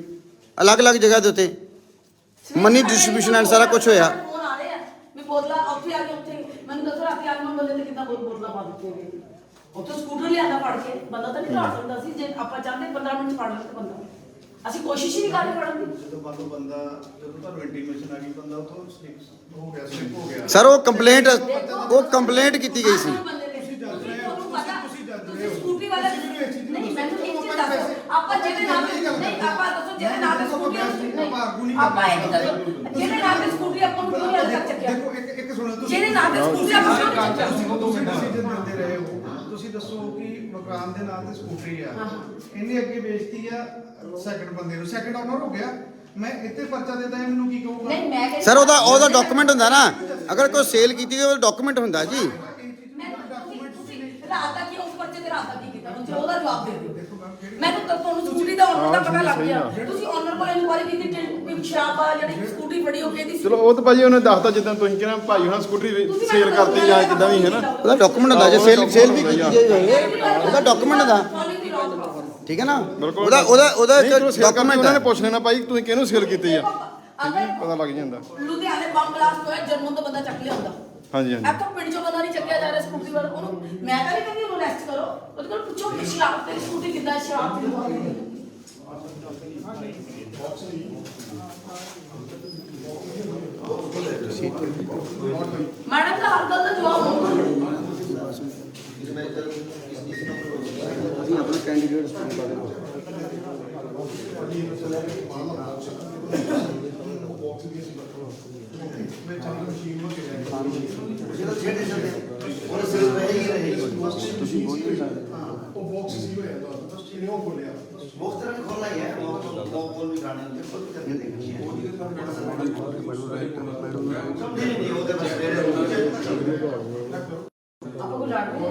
ਅਲੱਗ-ਅਲੱਗ ਜਗ੍ਹਾ ਦੇ ਉੱਤੇ ਮਨੀ ਡਿਸਟ੍ਰੀਬਿਊਸ਼ਨ ਐਂਡ ਸਾਰਾ ਕੁਝ ਹੋਇਆ ਫੋਨ ਆ ਰਹੇ ਆ ਵੀ ਬੋਤਲਾਂ ਉੱਥੇ ਆ ਕੇ ਉੱਥੇ ਮੈਨੂੰ ਦੱਸੋ ਰਾਤੀ ਆਨਮਨ ਬੰਦੇ ਤੇ ਕਿੰਨਾ ਬੋਤਲਾਂ ਪਾ ਦਿੱਤੀਆਂ ਗਈਆਂ ਉੱਥੇ ਸਕੂਟਰ ਲਿਆਂਦਾ ਫੜ ਕੇ ਬੰਦਾ ਤਾਂ ਨਹੀਂ ਢਾੜ ਸਕਦਾ ਸੀ ਜੇ ਆਪਾਂ ਚਾਹਦੇ 15 ਮਿੰਟ ਚ ਫੜ ਲੈਂਦੇ ਬੰਦਾ ਅਸੀਂ ਕੋਸ਼ਿਸ਼ ਹੀ ਨਹੀਂ ਕਰ ਰਹੇ ਫੜਨ ਦੀ ਜਦੋਂ ਮੰਨ ਲਓ ਬੰਦਾ ਜਦੋਂ ਤੁਹਾਨੂੰ ਇੰਟੀਮੇਸ਼ਨ ਆ ਗਈ ਬੰਦਾ ਉਥੋਂ ਸਲਿਪ ਹੋ ਗਿਆ ਸਰ ਉਹ ਕੰਪਲੇਂਟ ਕੀਤੀ ਗਈ ਸੀ ਸਕੂਟਰੀ ਵਾਲਾ ਨਹੀਂ ਮੈਨੂੰ ਇੱਕ ਚੀਜ਼ ਦੱਸੋ ਆਪਾਂ ਜਿਹਦੇ ਨਾਮ ਤੇ ਨਹੀਂ ਆਪਾਂ ਦੱਸੋ ਜਿਹਦੇ ਨਾਮ ਤੇ ਸਕੂਟਰੀ ਨਹੀਂ ਆਪਾਂ ਇੱਕ ਦੱਸੋ ਜਿਹਦੇ ਨਾਮ ਤੇ ਸਕੂਟਰੀ ਆਪਾਂ ਨੂੰ ਕਿਉਂ ਨਹੀਂ ਤੱਕ ਚੱਕਿਆ ਦੇਖੋ ਇੱਕ ਸੁਣੋ ਤੁਸੀਂ ਜਿਹਦੇ ਨਾਮ ਤੇ ਸਕੂਟਰੀ ਆਪਾਂ ਕਿਉਂ ਨਹੀਂ ਚੱਕਿਆ ਤੁਸੀਂ ਡਿਸੀਜਨ ਦਿੰਦੇ ਰਹੇ ਹੋ ਤੁਸੀਂ ਦੱਸੋ ਕਿ ਮਕਾਨ ਦੇ ਨਾਂ ਤੇ ਸਕੂਟਰੀ ਆ ਇਹਨੇ ਅੱਗੇ ਵੇਚਤੀ ਆ ਸੈਕੰਡ ਬੰਦੇ ਨੂੰ ਸੈਕੰਡ ਓਨਰ ਹੋ ਗਿਆ ਮੈਂ ਇੱਥੇ ਪਰਚਾ ਦੇਦਾ ਮੈਨੂੰ ਕੀ ਕਹੂਗਾ ਨਹੀਂ ਮੈਂ ਕਹਿੰਦੀ ਸਰ ਉਹਦਾ ਡਾਕੂਮੈਂਟ ਹੁੰਦਾ ਨਾ ਅਗਰ ਕੋਈ ਸੇਲ ਕੀਤੀ ਉਹਦਾ ਡਾਕੂਮੈਂਟ ਹੁੰਦਾ ਜੀ ਰਾਤ ਦਾ ਕੀ ਉਸ ਬੱਚੇ ਤੇ ਰਾਤ ਦਾ ਕੀ ਕੀਤਾ ਚਲੋ ਉਹਦਾ ਜਵਾਬ ਦੇ ਦਿਓ ਮੈਨੂੰ ਤਾਂ ਤੁਹਾਨੂੰ ਸਕੂਟਰੀ ਦਾ ਓਨਰ ਦਾ ਪਤਾ ਲੱਗ ਗਿਆ ਤੁਸੀਂ ਓਨਰ ਕੋਲ ਇਨਕੁਆਇਰੀ ਕੀਤੀ ਵੀ ਸ਼ਰਾਬ ਆ ਜਿਹੜੀ ਸਕੂਟਰੀ ਫੜੀ ਹੋ ਗਈ ਚਲੋ ਉਹ ਤਾਂ ਭਾਜੀ ਉਹਨੇ ਦੱਸਤਾ ਜਿੱਦਾਂ ਤੁਸੀਂ ਕਿਹਾ ਭਾਈ ਹੁਣ ਸਕੂਟਰੀ ਸੇਲ ਕਰਤੀ ਜਾਂ ਕਿੱਦਾਂ ਵੀ ਹੈ ਨਾ ਉਹਦਾ ਡਾਕੂਮੈਂਟ ਹੁੰਦਾ ਜੇ ਸੇਲ ਵੀ ਕੀਤੀ ਜਾਏ ਉਹਦਾ ਡਾਕੂਮੈਂਟ ਹੁੰਦਾ ਠੀਕ ਹੈ ਨਾ ਉਹਦਾ ਡਾਕੂਮੈਂਟ ਉਹਨਾਂ ਨੇ ਪੁੱਛ ਲੈਣਾ ਭਾਈ ਤੁਸੀਂ ਕਿਹਨੂੰ ਸੇਲ ਕੀਤੀ ਆ ਪਤਾ ਲੱਗ ਜਾਂਦਾ ਲੁਧਿਆਣੇ ਬੰਬ ਬਲਾਸਟ ਹੋਇਆ ਜਰਮਨ ਤੋਂ ਬੰਦਾ ਚੱਕ ਲਿਆਉਂਦਾ ਹਾਂਜੀ ਇੱਥੋਂ ਪਿੰਡ ਚੋਂ ਬੰਦਾ ਨਹੀਂ ਚੱਕਿਆ ਜਾ ਰਿਹਾ ਸਕੂਟਰੀ ਵਾਲਾ ਉਹਨੂੰ ਮੈਂ ਤਾਂ ਨਹੀਂ ਕਹਿੰਦੀ ਉਹਨੂੰ ਅਰੈਸਟ ਕਰੋ ਉਹਦੇ ਕੋਲ ਪੁੱਛੋ ਕਿ ਸ਼ਰਾਬ ਤੇ ਸਕੂਟਰੀ ਕਿੱਦਾਂ ਸ਼ਰਾਬ ਦੀ ਦੁਕਾਨ ਹੈ ਮੈਡਮ ਦਾ ਹਰ ਗੱਲ ਦਾ ਜਵਾਬ ਹੋਊਗਾ ਅਸੀਂ ਆਪਣਾ ਕੈਂਡੀਡੇਟ ਸਪੋਰਟ ਕਰਦੇ ਜਦੋਂ ਛੇੜੇ ਛੱਡੇ ਉਹ ਸਿਰ ਰਹੇਗੀ ਤੁਸੀਂ ਬੋਲ ਨਹੀਂ ਸਕਦੇ ਉਹ ਬਾਕਸ ਸੀ ਹੋਇਆ ਤਾਂ ਬਸ ਇਹਨੇ ਉਹ ਬੋਲਿਆ ਬਹੁਤ ਤਰ੍ਹਾਂ ਖੋਲਣਾ ਹੀ ਹੈ ਉਹ ਕੋਲ ਵੀ ਗਾਣੇ ਹੁੰਦੇ ਖੁਦ ਕਰਕੇ ਦੇਖਣੀ ਹੈ ਨਹੀਂ ਉਹਦੇ ਬਸ ਆਪਾਂ ਕੋਈ ਲੜ ਰਹੇ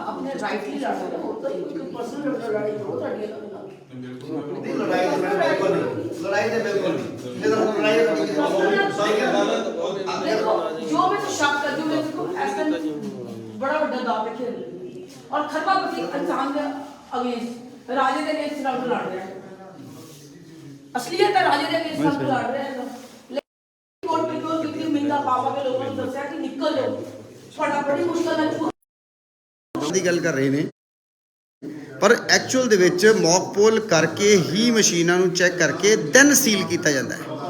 ਆਪਣੇ ਰਾਈਟ ਲਈ ਲੜ ਰਹੇ ਹੋ ਤਾਂ ਇੱਕ ਪਰਸਨਲ ਲੜਾਈ ਹੋ ਤੁਹਾਡੀ ਨਹੀਂ ਲੜਾਈ ਦੇ ਬਿਲਕੁਲ ਨਹੀਂ ਲੜਾਈ ਦੇ ਬਿਲਕੁਲ ਨਹੀਂ ਜਦੋਂ ਲੜਾਈ ਦਾ देखो जो मैं तो शक कर दूं मैं देखो ऐसा बड़ा बड़ा दाव पे खेल रही है और खरबा पति इंसान के अगेंस्ट राजे के अगेंस्ट लड़ रहे हैं असलियत है राजे के अगेंस्ट सब लड़ रहे हैं लेकिन कोर्ट में क्यों कितनी मिंगा पापा के लोगों ने दसया कि निकल जाओ बड़ा बड़ी मुश्किल है ਦੀ ਗੱਲ ਕਰ ਰਹੇ ਨੇ ਪਰ ਐਕਚੁਅਲ ਦੇ ਵਿੱਚ ਮੌਕ ਪੋਲ ਕਰਕੇ ਹੀ ਮਸ਼ੀਨਾਂ ਨੂੰ ਚੈੱਕ ਕਰਕੇ ਦੈਨ ਸੀਲ ਕੀਤਾ ਜਾਂਦਾ ਹੈ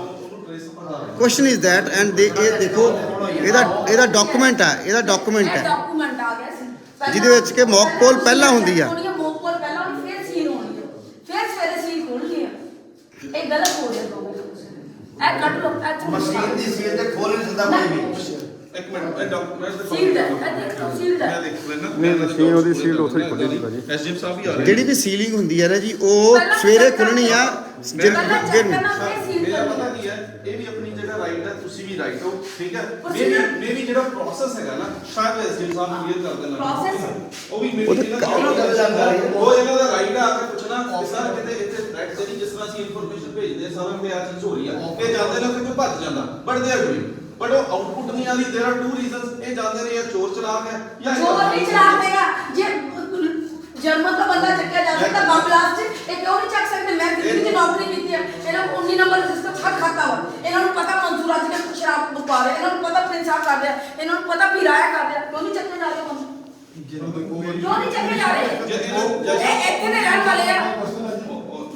ਕੁਐਸਚਨ ਇਜ਼ ਦੈਟ ਐਂਡ ਇਹ ਦੇਖੋ ਇਹਦਾ ਡਾਕੂਮੈਂਟ ਹੈ ਡਾਕੂਮੈਂਟ ਆ ਗਿਆ ਸੀ ਜਿਹਦੇ ਵਿੱਚ ਕਿ ਮੌਕ ਪੋਲ ਪਹਿਲਾਂ ਹੁੰਦੀ ਆ ਮੌਕ ਪੋਲ ਪਹਿਲਾਂ ਹੋਣੀ ਫਿਰ ਸੀਲ ਹੋਣੀ ਹੈ ਫਿਰ ਸਵੇਰੇ ਸੀਲ ਖੋਲਣੀ ਹੈ ਇਹ ਗਲਤ ਹੋ ਰਿਹਾ ਦੋਵੇਂ ਇਹ ਕੱਟ ਲੋ ਮਸ਼ੀਨ ਦੀ ਸੀਲ ਤੇ ਖੋਲ ਨਹੀਂ ਸਕਦਾ ਕੋਈ ਵੀ ਇੱਕ ਮਿੰਟ ਇਹ ਡਾਕੂਮੈਂਟ ਸੀਲਡ ਹੈ ਮੈਂ ਦੇਖ ਲਓ ਸੀਲਡ ਹੈ ਮੈਂ ਦੇਖ ਲੈਣਾ ਨਹੀਂ ਮਸ਼ੀਨ ਉਹਦੀ ਸੀਲ ਉੱਥੇ ਹੀ ਖੁੱਲੀ ਦੀ ਭਾਜੀ ਐਸਜੀਐਮ ਸਾਹਿਬ ਵੀ ਆ ਰਹੇ ਜਿਹੜੀ ਵੀ ਸੀਲਿੰਗ ਹੁੰਦੀ ਹੈ ਨਾ ਜੀ ਉਹ ਸਵੇਰੇ ਖੁੱਲਣੀ ਆ ਮੇਰਾ ਪਤਾ ਕੀ ਹੈ ਇਹ ਵੀ ਆਪਣੀ ਜਗ੍ਹਾ ਰਾਈਟ ਹੈ ਤੁਸੀਂ ਵੀ ਰਾਈਟ ਹੋ ਠੀਕ ਹੈ ਮੇਰੀ ਜਿਹੜਾ ਪ੍ਰੋਸੈਸ ਹੈਗਾ ਨਾ ਸ਼ਾਇਦ ਐਸਜੀਐਮ ਸਾਹਿਬ ਨੂੰ ਕਲੀਅਰ ਕਰ ਦੇਣਾ ਉਹ ਵੀ ਮੇਰੀ ਉਹ ਇਹਨਾਂ ਦਾ ਰਾਈਟ ਆ ਕੇ ਪੁੱਛਣਾ ਕਿ ਸਰ ਕਿਤੇ ਇੱਥੇ ਥ੍ਰੈਟ ਤੇ ਜਿਸ ਤਰ੍ਹਾਂ ਅਸੀਂ ਇਨਫੋਰਮੇਸ਼ਨ ਭੇਜਦੇ ਸਾਰਿਆਂ ਨੂੰ ਆ ਚੀਜ਼ ਹੋ ਰਹੀ ਆ ਇਹ ਜਾਂਦੇ ਨੇ ਕਿ ਕੋਈ ਭੱਜ ਜਾਂਦਾ but they are doing but ਉਹ ਆਊਟਪੁੱਟ ਨਹੀਂ ਆਦੀ देयर आर टू रीजंस ਇਹ ਜਾਂਦੇ ਨੇ ਜਾਂ ਚੋਰ ਚਲਾ ਗਿਆ ਜਾਂ ਚੋਰ ਨਹੀਂ ਚਲਾ ਦੇਗਾ ਜੇ ਜਰਮਨ ਦਾ ਬੰਦਾ ਚੱਕਿਆ ਜਾ ਸਕਦਾ ਬੰਬ ਬਲਾਸਟ ਇਹ ਕਿਉਂ ਨਹੀਂ ਚੱਕ ਸਕਦੇ ਮੈਂ ਦਿੱਲੀ 'ਚ ਨੌਕਰੀ ਕੀਤੀ ਕੀਤੀ ਹੈ। ਇਹਨਾਂ ਨੂੰ 19 ਨੰਬਰ ਰਜਿਸਟਰ ਛੱਡ ਖਾਤਾ ਵਾ। ਇਹਨਾਂ ਨੂੰ ਪਤਾ ਮਨਸੂਰ ਅੱਜ ਕੱਲ੍ਹ ਸ਼ਰਾਬ ਵਪਾ ਰਿਹਾ, ਇਹਨਾਂ ਨੂੰ ਪਤਾ ਪ੍ਰਿੰਸ ਸਾਹਿਬ ਕਰ ਰਿਹਾ, ਇਹਨਾਂ ਨੂੰ ਪਤਾ ਵੀ ਰਾਇਆ ਕਰ ਰਿਹਾ। ਕਿਉਂ ਨਹੀਂ ਚੱਕੇ ਜਾ ਰਹੇ ਬੰਦੇ? ਕਿਉਂ ਨਹੀਂ ਚੱਕੇ ਜਾ ਰਹੇ? ਇਹ ਇੱਥੇ ਦੇ ਰਹਿਣ ਵਾਲੇ ਆ।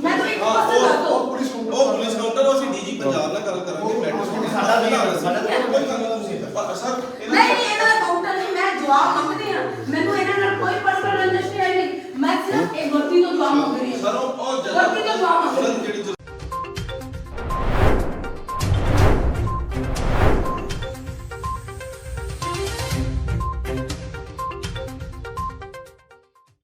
ਮੈਂ ਤਾਂ ਇੱਕ ਪਾਸੇ ਦੱਸ ਦੋ। ਉਹ ਪੁਲਿਸ ਕਾਊਂਟਰ ਅਸੀਂ ਡੀਜੀ ਪੰਜਾਬ ਨਾਲ ਗੱਲ ਕਰਾਂਗੇ ਮੈਟਰ ਸਾਡਾ ਵੀ ਕੋਈ ਗੱਲ ਨਹੀਂ ਸਰ ਨਹੀਂ ਇਹਨਾਂ ਦਾ ਕਾਊਂਟਰ ਨਹੀਂ, ਮੈਂ ਜਵਾਬ ਮੰਗਦੀ ਹਾਂ। ਮੈਨੂੰ ਇਹਨਾਂ ਨਾਲ ਕੋਈ ਪਰਸਨਲ ਰੰਜਿਸ਼ ਨਹੀਂ ਹੈ। ਮੈਂ ਸਿਰਫ ਇਹ ਵਰਤੀ ਤੋਂ ਜਵਾਬ ਮੰਗ ਰਹੀ ਹਾਂ। ਸਰ ਉਹ ਵਰਤੀ